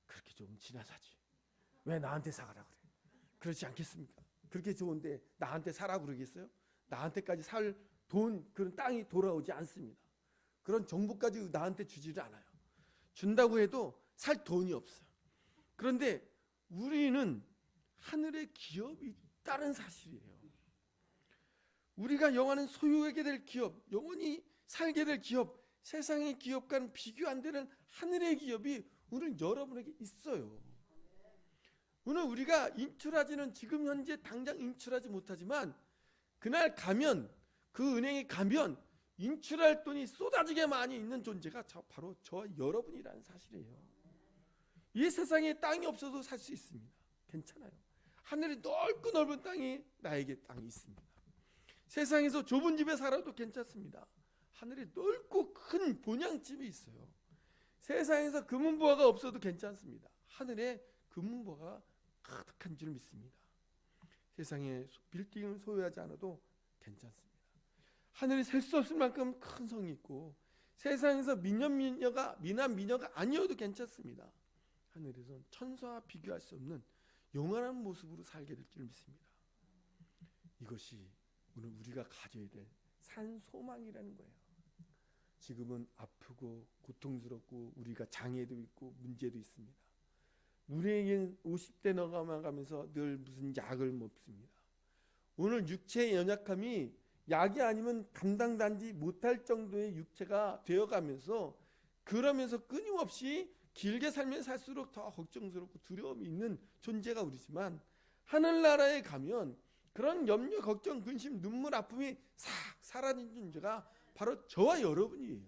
그렇게 좀 지나 사지. 왜 나한테 사가라 그래? 그렇지 않겠습니까? 그렇게 좋은데 나한테 사라고 그러겠어요? 나한테까지 살 돈, 그런 땅이 돌아오지 않습니다. 그런 정보까지 나한테 주지를 않아요. 준다고 해도 살 돈이 없어요. 그런데 우리는 하늘의 기업이 있다는 사실이에요. 우리가 영원히 소유하게 될 기업, 영원히 살게 될 기업, 세상의 기업과는 비교 안 되는 하늘의 기업이 오늘 여러분에게 있어요. 오늘 우리가 인출하지는 지금 현재 당장 인출하지 못하지만 그날 가면 그 은행에 가면 인출할 돈이 쏟아지게 많이 있는 존재가 바로 저와 여러분이라는 사실이에요. 이 세상에 땅이 없어도 살 수 있습니다. 괜찮아요. 하늘이 넓고 넓은 땅이 나에게 땅이 있습니다. 세상에서 좁은 집에 살아도 괜찮습니다. 하늘이 넓고 큰 본향집이 있어요. 세상에서 금은보화가 없어도 괜찮습니다. 하늘에 금은보화가 가득한 줄 믿습니다. 세상에 빌딩을 소유하지 않아도 괜찮습니다. 하늘이 셀 수 없을 만큼 큰 성이 있고 세상에서 미남 미녀가 아니어도 괜찮습니다. 하늘에선 천사와 비교할 수 없는 영원한 모습으로 살게 될 줄 믿습니다. 이것이 오늘 우리가 가져야 될 산 소망이라는 거예요. 지금은 아프고 고통스럽고 우리가 장애도 있고 문제도 있습니다. 우리에겐 50대 넘어가면서 늘 무슨 약을 먹습니다. 오늘 육체의 연약함이 약이 아니면 감당단지 못할 정도의 육체가 되어가면서 그러면서 끊임없이 길게 살면 살수록 더 걱정스럽고 두려움이 있는 존재가 우리지만 하늘나라에 가면 그런 염려, 걱정, 근심, 눈물, 아픔이 싹 사라진 존재가 바로 저와 여러분이에요.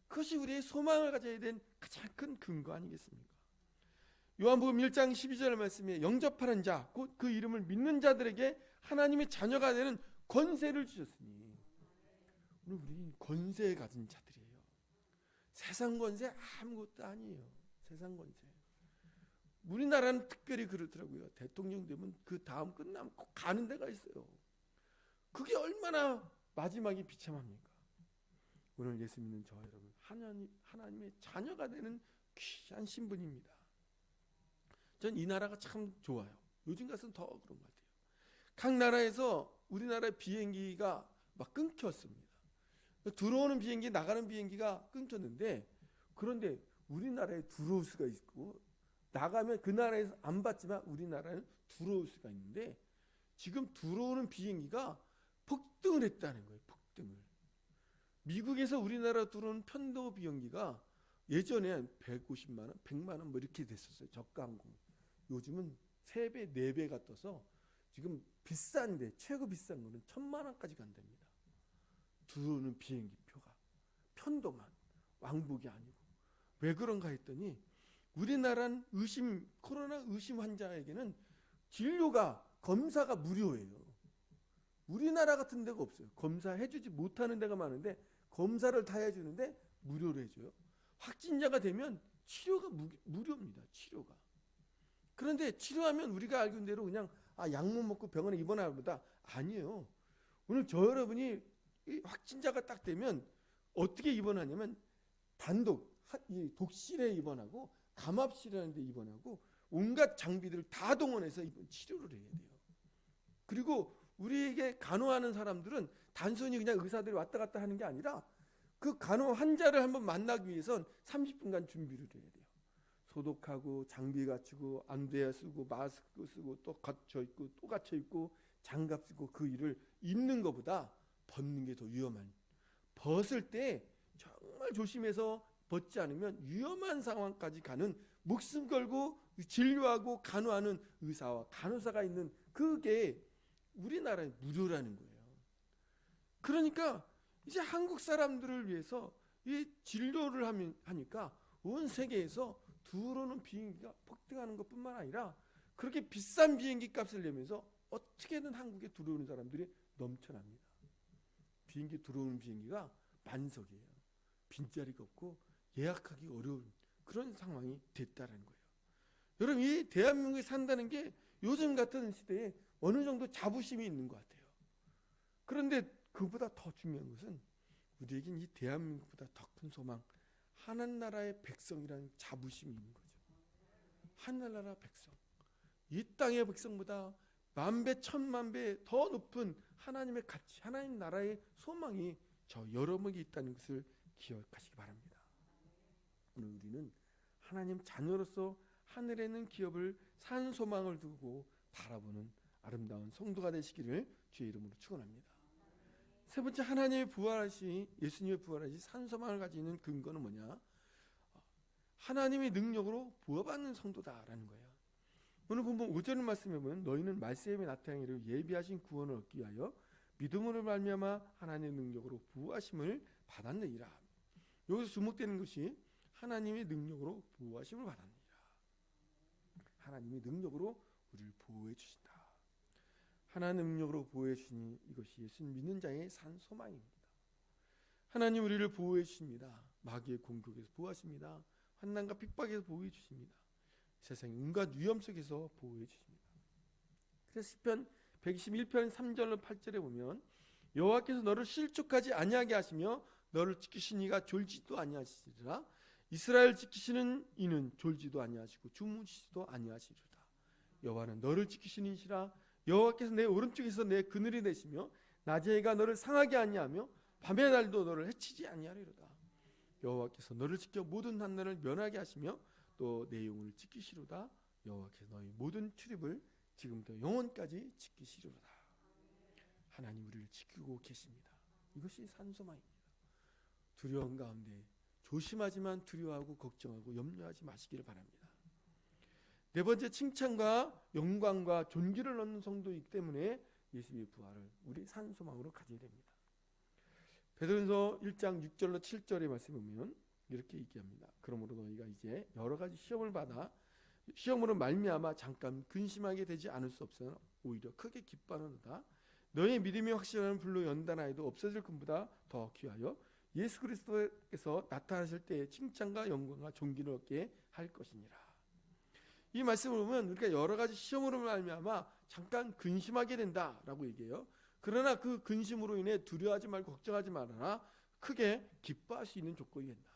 그것이 우리의 소망을 가져야 된 가장 큰 근거 아니겠습니까? 요한복음 1장 12절 말씀에 영접하는 자, 곧 그 이름을 믿는 자들에게 하나님의 자녀가 되는 권세를 주셨으니 오늘 우리는 권세 가진 자들이에요. 세상 권세 아무것도 아니에요. 세상 권세. 우리나라는 특별히 그렇더라고요. 대통령 되면 그 다음 끝나면 꼭 가는 데가 있어요. 그게 얼마나 마지막이 비참합니까? 오늘 예수 믿는 저 여러분, 하나님의 자녀가 되는 귀한 신분입니다. 전 이 나라가 참 좋아요. 요즘 같은 더 그런 것 같아요. 각 나라에서 우리나라 비행기가 막 끊겼습니다. 들어오는 비행기, 나가는 비행기가 끊겼는데, 그런데 우리나라에 들어올 수가 있고, 나가면 그 나라에서 안 받지만 우리나라는 들어올 수가 있는데, 지금 들어오는 비행기가 폭등을 했다는 거예요. 폭등을. 미국에서 우리나라 들어오는 편도 비행기가 예전에 150만 원, 100만 원 뭐 이렇게 됐었어요. 저가 항공. 요즘은 3배, 4배가 떠서 지금 비싼데 최고 비싼 거는 1,000만 원까지 간답니다. 들어오는 비행기 표가. 편도만, 왕복이 아니고. 왜 그런가 했더니 우리나라는 코로나 의심 환자에게는 진료가, 검사가 무료예요. 우리나라 같은 데가 없어요. 검사해주지 못하는 데가 많은데 검사를 다 해주는데 무료로 해줘요. 확진자가 되면 치료가 무료입니다. 치료가. 그런데 치료하면 우리가 알고 있는 대로 그냥 약만 먹고 병원에 입원하는 보다 아니에요. 오늘 저 여러분이 확진자가 딱 되면 어떻게 입원하냐면 단독 이 독실에 입원하고 감압실이라는 데 입원하고 온갖 장비들을 다 동원해서 치료를 해야 돼요. 그리고 우리에게 간호하는 사람들은 단순히 그냥 의사들이 왔다 갔다 하는 게 아니라 그 간호 환자를 한번 만나기 위해선 30분간 준비를 해야 돼요. 소독하고 장비 갖추고 안대야 쓰고 마스크 쓰고 또 갇혀 있고 또 갇혀 있고 장갑 쓰고 그 일을 입는 것보다 벗는 게 더 위험한. 벗을 때 정말 조심해서 벗지 않으면 위험한 상황까지 가는, 목숨 걸고 진료하고 간호하는 의사와 간호사가 있는 그게 우리나라의 무료라는 거예요. 그러니까 이제 한국 사람들을 위해서 이 진료를 하니까 온 세계에서 들어오는 비행기가 폭등하는 것뿐만 아니라 그렇게 비싼 비행기 값을 내면서 어떻게든 한국에 들어오는 사람들이 넘쳐납니다. 비행기 들어오는 비행기가 만석이에요. 빈자리가 없고 예약하기 어려운 그런 상황이 됐다는 거예요. 여러분, 이 대한민국에 산다는 게 요즘 같은 시대에 어느 정도 자부심이 있는 것 같아요. 그런데 그보다 더 중요한 것은 우리에겐 이 대한민국보다 더 큰 소망, 하나나라의 백성이라는 자부심이 있는 거죠. 하나나라 백성, 이 땅의 백성보다 만배 천만배 더 높은 하나님의 가치, 하나님 나라의 소망이 저 여러분에게 있다는 것을 기억하시기 바랍니다. 오늘 우리는 하나님 자녀로서 하늘에 있는 기업을 산 소망을 두고 바라보는 아름다운 성도가 되시기를 주의 이름으로 축원합니다. 세 번째, 하나님의 부활하시, 예수님의 부활하시 산 소망을 가지는 근거는 뭐냐? 하나님의 능력으로 부활받는 성도다라는 거예요. 오늘 본문 5절 말씀에 보면 너희는 말세에 나타나기를 예비하신 구원을 얻기 위하여 믿음으로 말미암아 하나님의 능력으로 부활하심을 받았느니라. 여기서 주목되는 것이 하나님의 능력으로 부활하심을 받았느니라. 하나님의 능력으로 우리를 보호해 주신다. 하나님의 능력으로 보호해 주시니 이것이 예수님 믿는 자의 산 소망입니다. 하나님 우리를 보호해 주십니다. 마귀의 공격에서 보호하십니다. 환난과 핍박에서 보호해 주십니다. 세상의 온갖 위험 속에서 보호해 주십니다. 그래서 시편 121편 3절로 8절에 보면 여호와께서 너를 실족하지 아니하게 하시며 너를 지키신 이가 졸지도 아니하시리라. 이스라엘 지키시는 이는 졸지도 아니하시고 주무시지도 아니하시리라. 여호와는 너를 지키시는 이시라. 여호와께서 내 오른쪽에서 내 그늘이 되시며 낮의 해가 너를 상하게 아니하며 밤의 날도 너를 해치지 아니하리로다. 여호와께서 너를 지켜 모든 한날을 면하게 하시며 또 내 영혼을 지키시로다. 여호와께서 너희 모든 출입을 지금부터 영원까지 지키시리로다. 하나님 우리를 지키고 계십니다. 이것이 산소망입니다. 두려움 가운데 조심하지만 두려워하고 걱정하고 염려하지 마시기를 바랍니다. 네 번째, 칭찬과 영광과 존귀를 얻는 성도이기 때문에 예수님의 부활을 우리 산소망으로 가져야 됩니다. 베드로전서 1장 6절로 7절의 말씀을 보면 이렇게 얘기합니다. 그러므로 너희가 이제 여러 가지 시험을 받아 시험으로 말미암아 잠깐 근심하게 되지 않을 수 없으나 오히려 크게 기뻐하노라. 너의 믿음이 확실한 불로 연단하여도 없어질 것보다 더 귀하여 예수 그리스도께서 나타나실 때 칭찬과 영광과 존귀를 얻게 할 것이니라. 이 말씀을 보면 우리가 여러 가지 시험으로 말미암아 잠깐 근심하게 된다라고 얘기해요. 그러나 그 근심으로 인해 두려워하지 말고 걱정하지 말아라. 크게 기뻐할 수 있는 조건이 된다.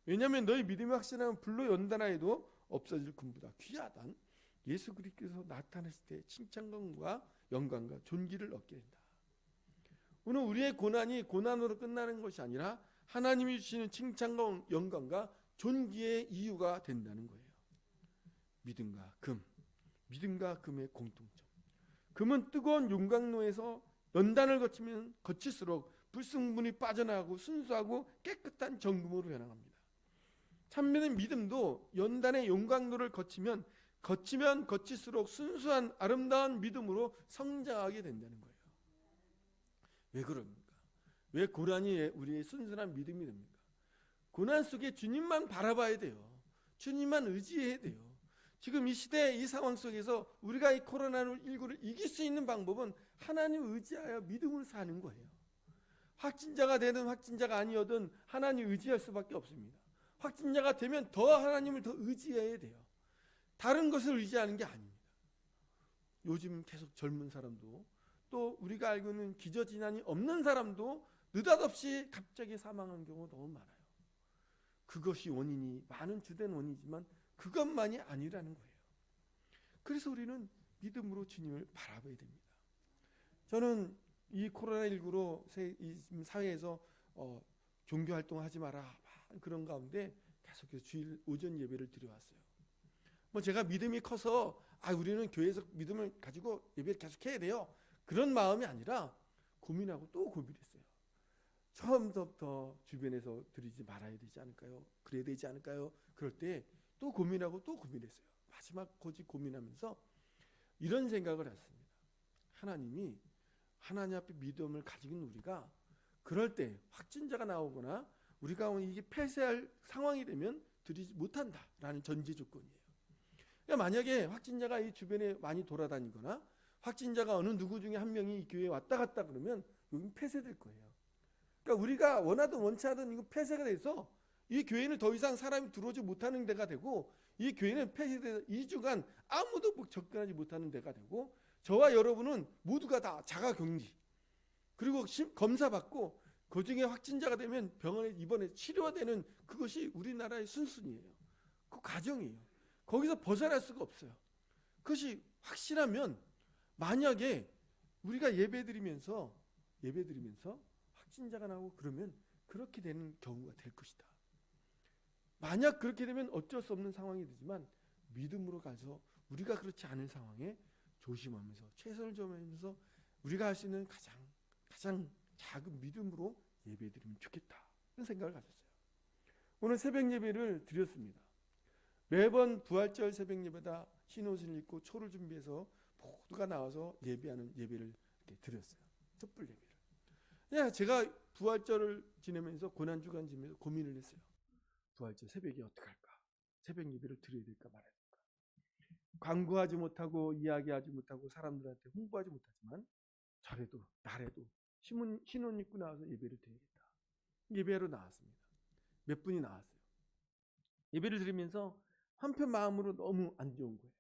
왜냐하면 너희 믿음이 확신하면 불로 연단하 해도 없어질 금보다 귀하단 예수 그리스도께서 나타났을 때 칭찬과 영광과 존귀를 얻게 된다. 오늘 우리의 고난이 고난으로 끝나는 것이 아니라 하나님이 주시는 칭찬과 영광과 존귀의 이유가 된다는 거예요. 믿음과 금의 공통점. 금은 뜨거운 용광로에서 연단을 거치면 거칠수록 불순물이 빠져나가고 순수하고 깨끗한 정금으로 변화합니다. 참된 믿음도 연단의 용광로를 거치면 거칠수록 순수한 아름다운 믿음으로 성장하게 된다는 거예요. 왜 그럽니까? 왜 고난이 우리의 순수한 믿음이 됩니까? 고난 속에 주님만 바라봐야 돼요. 주님만 의지해야 돼요. 지금 이 시대 이 상황 속에서 우리가 이 코로나19를 이길 수 있는 방법은 하나님을 의지하여 믿음을 사는 거예요. 확진자가 되든 확진자가 아니어든 하나님 의지할 수밖에 없습니다. 확진자가 되면 더 하나님을 더 의지해야 돼요. 다른 것을 의지하는 게 아닙니다. 요즘 계속 젊은 사람도 또 우리가 알고 있는 기저질환이 없는 사람도 느닷없이 갑자기 사망한 경우가 너무 많아요. 그것이 원인이 많은 주된 원인이지만 그것만이 아니라는 거예요. 그래서 우리는 믿음으로 주님을 바라봐야 됩니다. 저는 이 코로나19로 사회에서 종교 활동을 하지 마라 그런 가운데 계속해서 주일 오전 예배를 드려왔어요. 제가 믿음이 커서 우리는 교회에서 믿음을 가지고 예배를 계속해야 돼요. 그런 마음이 아니라 고민하고 또 고민했어요. 처음부터 주변에서 드리지 말아야 되지 않을까요? 그래야 되지 않을까요? 그럴 때 또 고민하고 또 고민했어요. 마지막 고지 고민하면서 이런 생각을 했습니다. 하나님이 하나님 앞에 믿음을 가지고 있는 우리가 그럴 때 확진자가 나오거나 우리가 이게 폐쇄할 상황이 되면 드리지 못한다라는 전제 조건이에요. 그러니까 만약에 확진자가 이 주변에 많이 돌아다니거나 확진자가 어느 누구 중에 한 명이 이 교회에 왔다 갔다 그러면 여기는 폐쇄될 거예요. 그러니까 우리가 원하든 원치 않든 이거 폐쇄가 돼서 이 교회는 더 이상 사람이 들어오지 못하는 데가 되고 이 교회는 폐쇄돼서 2주간 아무도 접근하지 못하는 데가 되고 저와 여러분은 모두가 다 자가격리 그리고 검사받고 그 중에 확진자가 되면 병원에 입원해 치료되는 그것이 우리나라의 순순이에요. 그 과정이에요. 거기서 벗어날 수가 없어요. 그것이 확실하면 만약에 우리가 예배드리면서 확진자가 나오고 그러면 그렇게 되는 경우가 될 것이다. 만약 그렇게 되면 어쩔 수 없는 상황이 되지만 믿음으로 가서 우리가 그렇지 않은 상황에 조심하면서 최선을 다하면서 우리가 할 수 있는 가장 작은 믿음으로 예배드리면 좋겠다 그런 생각을 가졌어요. 오늘 새벽 예배를 드렸습니다. 매번 부활절 새벽 예배다 흰 옷을 입고 초를 준비해서 모두가 나와서 예배하는 예배를 이렇게 드렸어요. 촛불 예배를. 제가 부활절을 지내면서 고난주간 지내면서 고민을 했어요. 부활절 새벽에 어떻게 할까? 새벽 예배를 드려야 될까 말아야 될까? 광고하지 못하고 이야기하지 못하고 사람들한테 홍보하지 못하지만 저래도 나래도 흰 옷 입고 나와서 예배를 드리겠다. 예배하러 나왔습니다. 몇 분이 나왔어요. 예배를 드리면서 한편 마음으로 너무 안 좋은 거예요.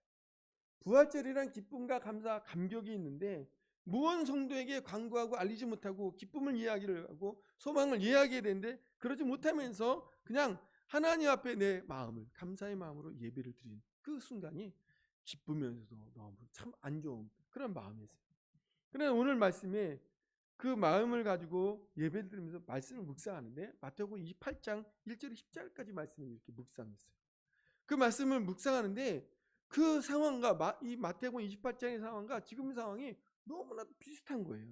부활절이란 기쁨과 감사, 감격이 있는데 무언 성도에게 광고하고 알리지 못하고 기쁨을 이야기를 하고 소망을 이야기해야 되는데 그러지 못하면서 그냥 하나님 앞에 내 마음을 감사의 마음으로 예배를 드리는 그 순간이 기쁘면서도 너무 참 안 좋은 그런 마음이었어요. 그런데 오늘 말씀에 그 마음을 가지고 예배를 드리면서 말씀을 묵상하는데 마태복음 28장 1절 10절까지 말씀을 이렇게 묵상했어요. 그 말씀을 묵상하는데 그 상황과 이 마태복음 28장의 상황과 지금 상황이 너무나도 비슷한 거예요.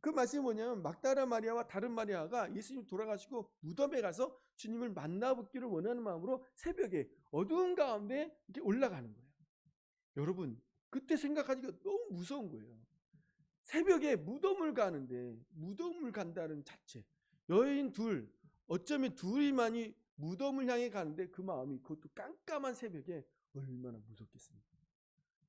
그 말씀이 뭐냐면 막다라 마리아와 다른 마리아가 예수님 돌아가시고 무덤에 가서 주님을 만나보기를 원하는 마음으로 새벽에 어두운 가운데 이렇게 올라가는 거예요. 여러분 그때 생각하니까 너무 무서운 거예요. 새벽에 무덤을 가는데 무덤을 간다는 자체 여인 둘 어쩌면 둘이만이 무덤을 향해 가는데 그 마음이 그것도 깜깜한 새벽에 얼마나 무섭겠습니까?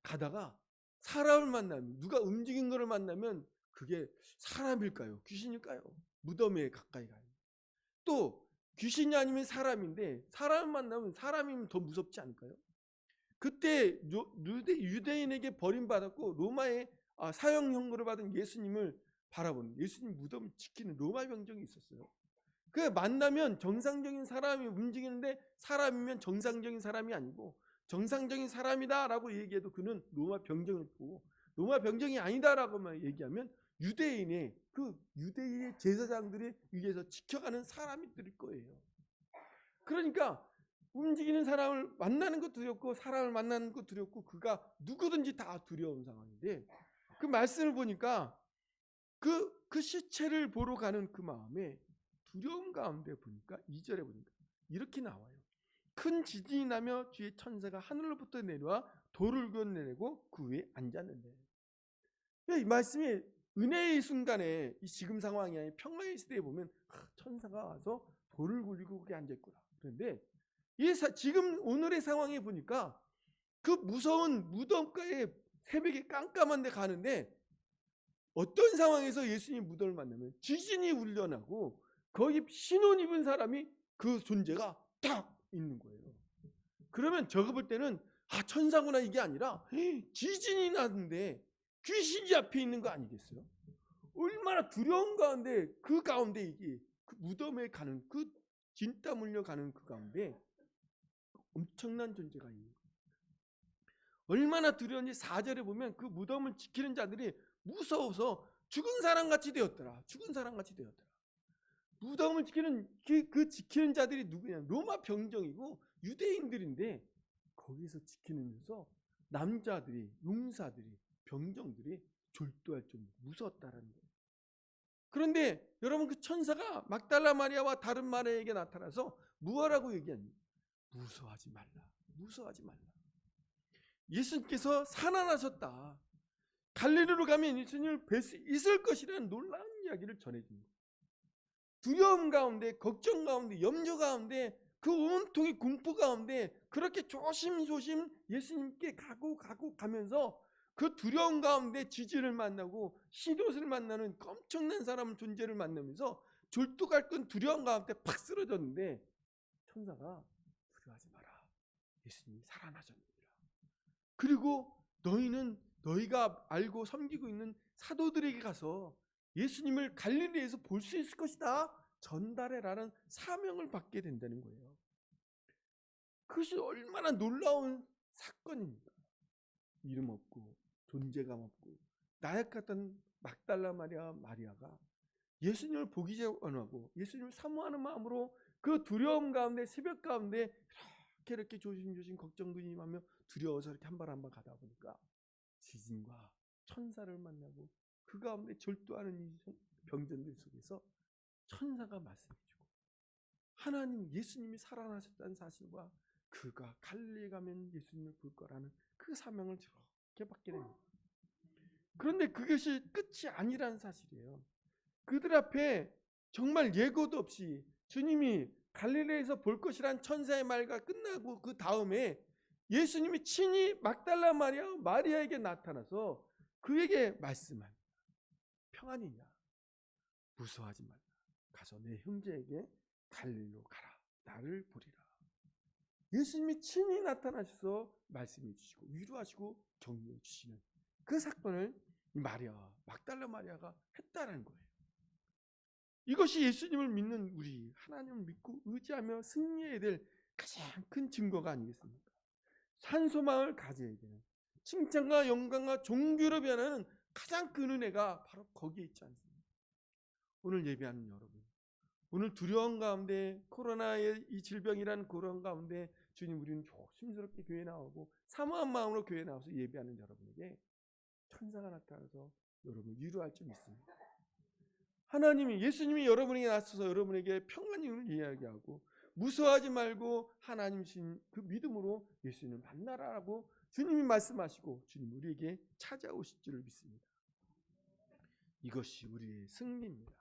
가다가 사람을 만나면 누가 움직인 것을 만나면 그게 사람일까요? 귀신일까요? 무덤에 가까이 가요. 또 귀신이 아니면 사람인데 사람 만나면 사람이면 더 무섭지 않을까요? 그때 유대인에게 버림받았고 로마의 사형 형고를 받은 예수님을 바라보는 예수님 무덤을 지키는 로마 병정이 있었어요. 그 만나면 정상적인 사람이 움직이는데 사람이면 정상적인 사람이 아니고 정상적인 사람이다라고 얘기해도 그는 로마 병정을 보고 로마 병정이 아니다라고만 얘기하면 유대인의 제사장들이 위에서 지켜가는 사람들일 거예요. 그러니까 움직이는 사람을 만나는 것도 두렵고 사람을 만나는 것도 두렵고 그가 누구든지 다 두려운 상황인데 그 말씀을 보니까 그 시체를 보러 가는 그 마음에 두려움 가운데 보니까 2절에 보니까 이렇게 나와요. 큰 지진이 나며 주의 천사가 하늘로부터 내려와 돌을 그어내고 그 위에 앉았는데 이 말씀이 은혜의 순간에 이 지금 상황이 아닌 평화의 시대에 보면 천사가 와서 돌을 굴리고 거기 앉아있구나. 그런데 지금 오늘의 상황에 보니까 그 무서운 무덤가에 새벽에 깜깜한 데 가는데 어떤 상황에서 예수님 무덤을 만나면 지진이 울려나고 거기 신혼 입은 사람이 그 존재가 딱 있는 거예요. 그러면 저거 볼 때는 천사구나 이게 아니라 지진이 나는데 귀신이 앞에 있는 거 아니겠어요? 얼마나 두려운 가운데 그 가운데 이게 그 무덤에 가는 그 진땀 흘려 가는 그 가운데 엄청난 존재가 있는 거예요. 얼마나 두려운지 4절에 보면 그 무덤을 지키는 자들이 무서워서 죽은 사람같이 되었더라. 죽은 사람같이 되었더라. 무덤을 지키는 그 지키는 자들이 누구냐? 로마 병정이고 유대인들인데 거기서 지키면서 남자들이 용사들이 병정들이 졸도할 정도로 무서웠다라는 거예요. 그런데 여러분 그 천사가 막달라 마리아와 다른 마리아에게 나타나서 무엇라고 얘기하니? 무서워하지 말라. 무서워하지 말라. 예수님께서 살아나셨다. 갈릴리로 가면 예수님을 뵐 수 있을 것이라는 놀라운 이야기를 전해준 거예요. 두려움 가운데, 걱정 가운데, 염려 가운데, 그 온통의 공포 가운데 그렇게 조심조심 예수님께 가면서 그 두려움 가운데 지지를 만나고 시옷을 만나는 엄청난 사람 존재를 만나면서 졸도갈 건 두려움 가운데 팍 쓰러졌는데 천사가 두려워하지 마라. 예수님이 살아나셨느니라. 그리고 너희는 너희가 알고 섬기고 있는 사도들에게 가서 예수님을 갈릴리에서 볼 수 있을 것이다. 전달해라는 사명을 받게 된다는 거예요. 그것이 얼마나 놀라운 사건입니까? 이름 없고 존재감 없고 나약했던 막달라 마리아가 예수님을 보기 원하고 예수님을 사모하는 마음으로 그 두려움 가운데 새벽 가운데 이렇게 조심조심 걱정근심하며 두려워서 이렇게 한 발 한 발 가다 보니까 지진과 천사를 만나고 그 가운데 절도하는 이 병전들 속에서 천사가 말씀해주고 하나님 예수님이 살아나셨다는 사실과 그가 갈릴리에 가면 예수님을 볼 거라는 그 사명을 저렇게 받게 됩니다. 그런데 그것이 끝이 아니라는 사실이에요. 그들 앞에 정말 예고도 없이 주님이 갈릴리에서 볼 것이란 천사의 말과 끝나고 그 다음에 예수님이 친히 막달라 마리아에게 나타나서 그에게 말씀한 평안이냐 무서워하지 말라. 가서 내 형제에게 갈릴리로 가라. 나를 보리라. 예수님이 친히 나타나셔서 말씀해 주시고 위로하시고 격려해 주시는 그 사건을 막달라 마리아가 했다라는 거예요. 이것이 예수님을 믿는 우리 하나님을 믿고 의지하며 승리해야 될 가장 큰 증거가 아니겠습니까? 산소망을 가져야 되는 칭찬과 영광과 존귀로 변하는 가장 큰 은혜가 바로 거기에 있지 않습니까? 오늘 예배하는 여러분, 오늘 두려움 가운데 코로나의 이 질병이라는 고런 가운데 주님 우리는 조심스럽게 교회 나오고 사모한 마음으로 교회 나와서 예배하는 여러분에게 천사가 나타나서 여러분을 위로할 줄 믿습니다. 하나님이 예수님이 여러분에게 나서서 여러분에게 평안을 이야기하고 무서워하지 말고 하나님신 그 믿음으로 예수님을 만나라고 주님이 말씀하시고 주님 우리에게 찾아오실 줄을 믿습니다. 이것이 우리의 승리입니다.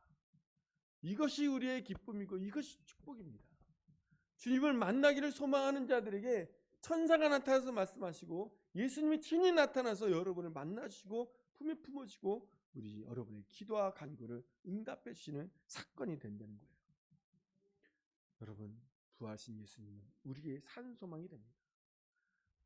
이것이 우리의 기쁨이고 이것이 축복입니다. 주님을 만나기를 소망하는 자들에게 천사가 나타나서 말씀하시고 예수님이 친히 나타나서 여러분을 만나시고 품에 품어주고 우리 여러분의 기도와 간구를 응답해 주시는 사건이 된다는 거예요. 여러분, 부활하신 예수님은 우리의 산 소망이 됩니다.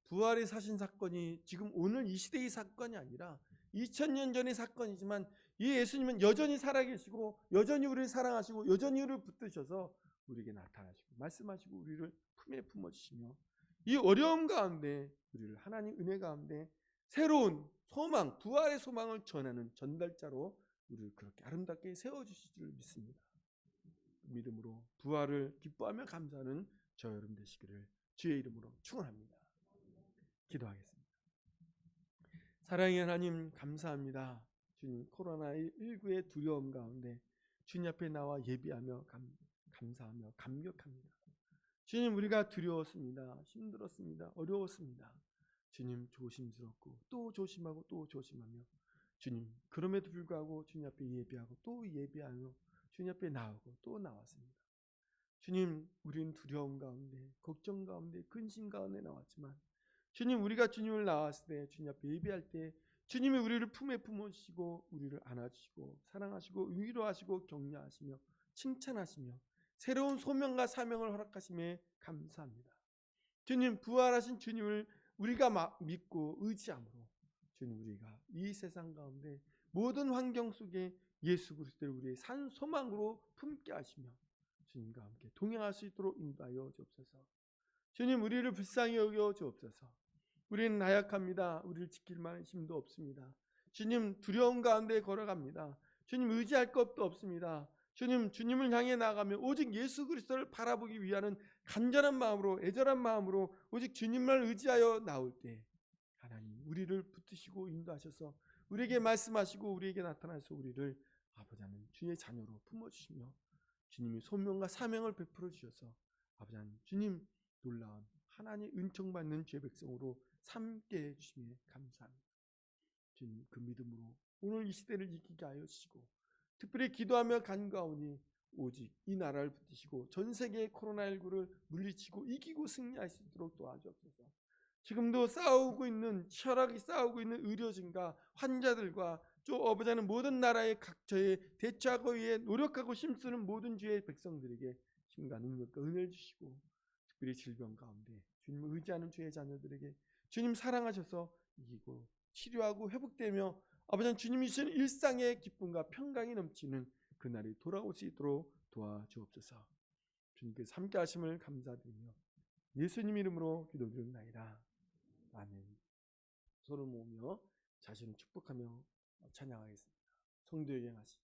부활의 사신 사건이 지금 오늘 이 시대의 사건이 아니라 2000년 전의 사건이지만 이 예수님은 여전히 살아계시고 여전히 우리를 사랑하시고 여전히 우리를 붙드셔서 우리에게 나타나시고 말씀하시고 우리를 품에 품어주시며 이 어려움 가운데 우리를 하나님 은혜 가운데 새로운 소망, 부활의 소망을 전하는 전달자로 우리를 그렇게 아름답게 세워주실 줄 믿습니다. 믿음으로 부활을 기뻐하며 감사하는 저 여러분 되시기를 주의 이름으로 축원합니다. 기도하겠습니다. 사랑의 하나님 감사합니다. 주님, 코로나19의 두려움 가운데 주님 앞에 나와 예비하며 감사하며 감격합니다. 주님, 우리가 두려웠습니다. 힘들었습니다. 어려웠습니다. 주님, 조심스럽고 또 조심하고 또 조심하며 주님, 그럼에도 불구하고 주님 앞에 예비하고 또 예비하며 주님 앞에 나오고 또 나왔습니다. 주님, 우리는 두려움 가운데 걱정 가운데 근심 가운데 나왔지만 주님, 우리가 주님을 나왔을 때 주님 앞에 예배할 때 주님이 우리를 품에 품으시고 우리를 안아주시고 사랑하시고 위로하시고 격려하시며 칭찬하시며 새로운 소명과 사명을 허락하심에 감사합니다. 주님, 부활하신 주님을 우리가 믿고 의지함으로 주님, 우리가 이 세상 가운데 모든 환경 속에 예수 그리스도를 우리의 산 소망으로 품게 하시며 주님과 함께 동행할 수 있도록 인도하여 주옵소서. 주님, 우리를 불쌍히 여겨 주옵소서. 우리는 나약합니다. 우리를 지킬 만한 힘도 없습니다. 주님, 두려움 가운데 걸어갑니다. 주님, 의지할 것도 없습니다. 주님, 주님을 향해 나아가며 오직 예수 그리스도를 바라보기 위하는 간절한 마음으로 애절한 마음으로 오직 주님만 의지하여 나올 때 하나님 우리를 붙드시고 인도하셔서 우리에게 말씀하시고 우리에게 나타나서 우리를 아버지 하나님 주의 자녀로 품어주시며 주님이 소명과 사명을 베풀어 주셔서 아버지 하나님 주님 놀라운 하나님의 은총받는 죄 백성으로 삼게 해주시며 감사합니다. 주님, 그 믿음으로 오늘 이 시대를 이기게 하여 주시고 특별히 기도하며 간구하오니 오직 이 나라를 붙드시고 전 세계의 코로나19를 물리치고 이기고 승리할 수 있도록 도와주옵소서. 지금도 치열하게 싸우고 있는 의료진과 환자들과 또 아버지 하나님 모든 나라의 각처에 대처하기 위해 노력하고 힘쓰는 모든 주의 백성들에게 힘과 능력과 은혜를 주시고 특별히 질병 가운데 주님을 의지하는 주의 자녀들에게 주님 사랑하셔서 이기고 치료하고 회복되며 아버지 하나님 주님이 주시는 일상의 기쁨과 평강이 넘치는 그날이 돌아올 수 있도록 도와주옵소서. 주님께서 함께 하심을 감사드리며 예수님 이름으로 기도드립니다. 아멘. 손을 모으며 자신을 축복하며 찬양하겠습니다. 성도에게 하시.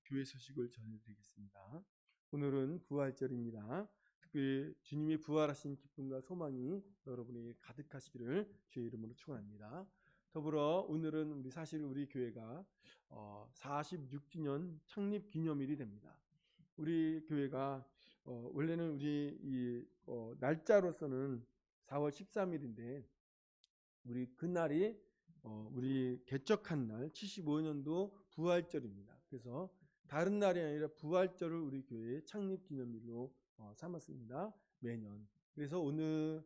교회 소식을 전해드리겠습니다. 오늘은 부활절입니다. 특별히 주님이 부활하신 기쁨과 소망이 여러분에게 가득하시기를 주의 이름으로 축원합니다. 더불어 오늘은 사실 우리 교회가 46주년 창립 기념일이 됩니다. 우리 교회가 원래는 우리 이 날짜로서는 4월 13일인데 우리 그날이 우리 개척한 날 75년도 부활절입니다. 그래서 다른 날이 아니라 부활절을 우리 교회의 창립 기념일로 삼았습니다. 매년. 그래서 오늘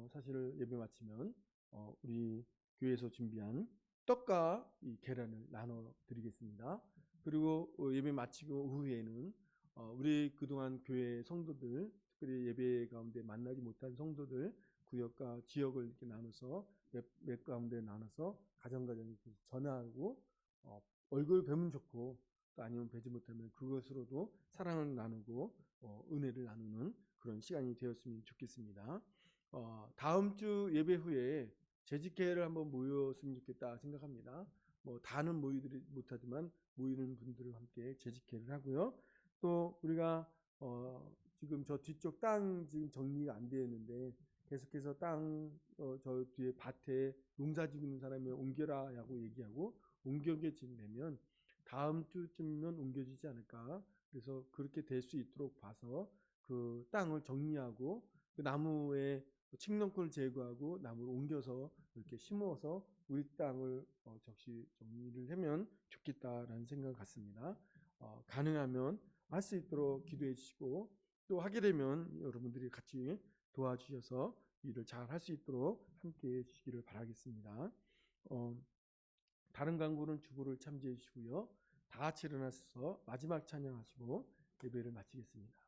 사실 예배 마치면 우리 교회에서 준비한 떡과 이 계란을 나눠 드리겠습니다. 그리고 예배 마치고 후에는 우리 그동안 교회 성도들, 특별히 예배 가운데 만나지 못한 성도들 구역과 지역을 이렇게 나눠서 몇 가운데 나눠서 가정가정 전화하고 얼굴 뵈면 좋고 또 아니면 뵈지 못하면 그것으로도 사랑을 나누고 은혜를 나누는 그런 시간이 되었으면 좋겠습니다. 다음 주 예배 후에 재직회를 한번 모였으면 좋겠다 생각합니다. 뭐 다는 모이지 못하지만 모이는 분들과 함께 재직회를 하고요. 또 우리가 지금 저 뒤쪽 땅 지금 정리가 안 되어 있는데 계속해서 땅 저 뒤에 밭에 농사 지는 사람이 옮겨라라고 얘기하고 옮겨지려면 다음 주쯤이면 옮겨지지 않을까. 그래서 그렇게 될 수 있도록 봐서 그 땅을 정리하고 그 나무에 칡렁쿨을 제거하고 나무를 옮겨서 이렇게 심어서 우리 땅을 정리를 하면 좋겠다라는 생각 같습니다. 가능하면 할 수 있도록 기도해 주시고 또 하게 되면 여러분들이 같이 도와주셔서 일을 잘 할 수 있도록 함께 해 주시기를 바라겠습니다. 다른 강구는 주보를 참조해 주시고요. 다 같이 일어나서 마지막 찬양하시고 예배를 마치겠습니다.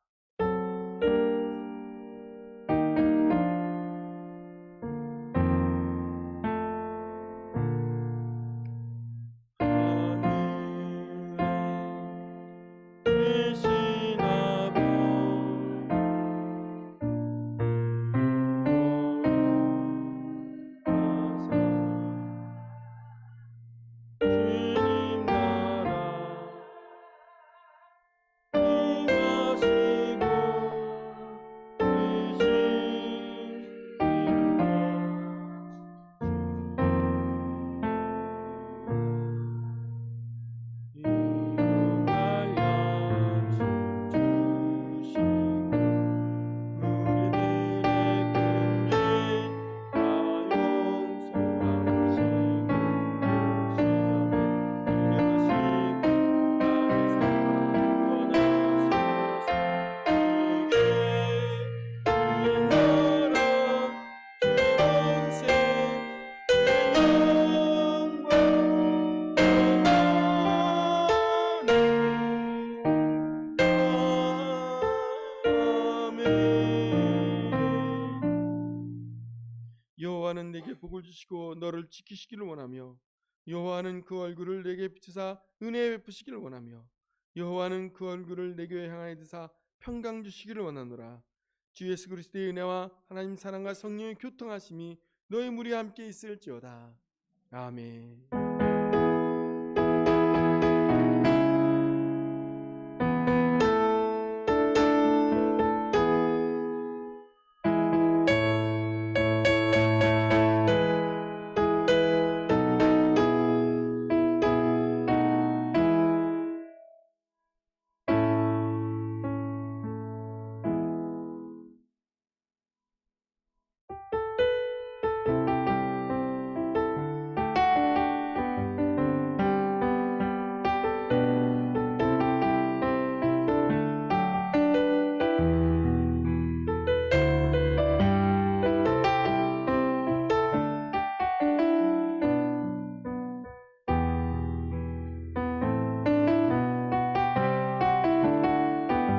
여호와는 내게 복을 주시고 너를 지키시기를 원하며 여호와는 그 얼굴을 내게 비추사 은혜 베푸시기를 원하며 여호와는 그 얼굴을 내게 향하여 드사 평강 주시기를 원하노라. 주 예수 그리스도의 은혜와 하나님 사랑과 성령의 교통하심이 너희 무리 함께 있을지어다. 아멘.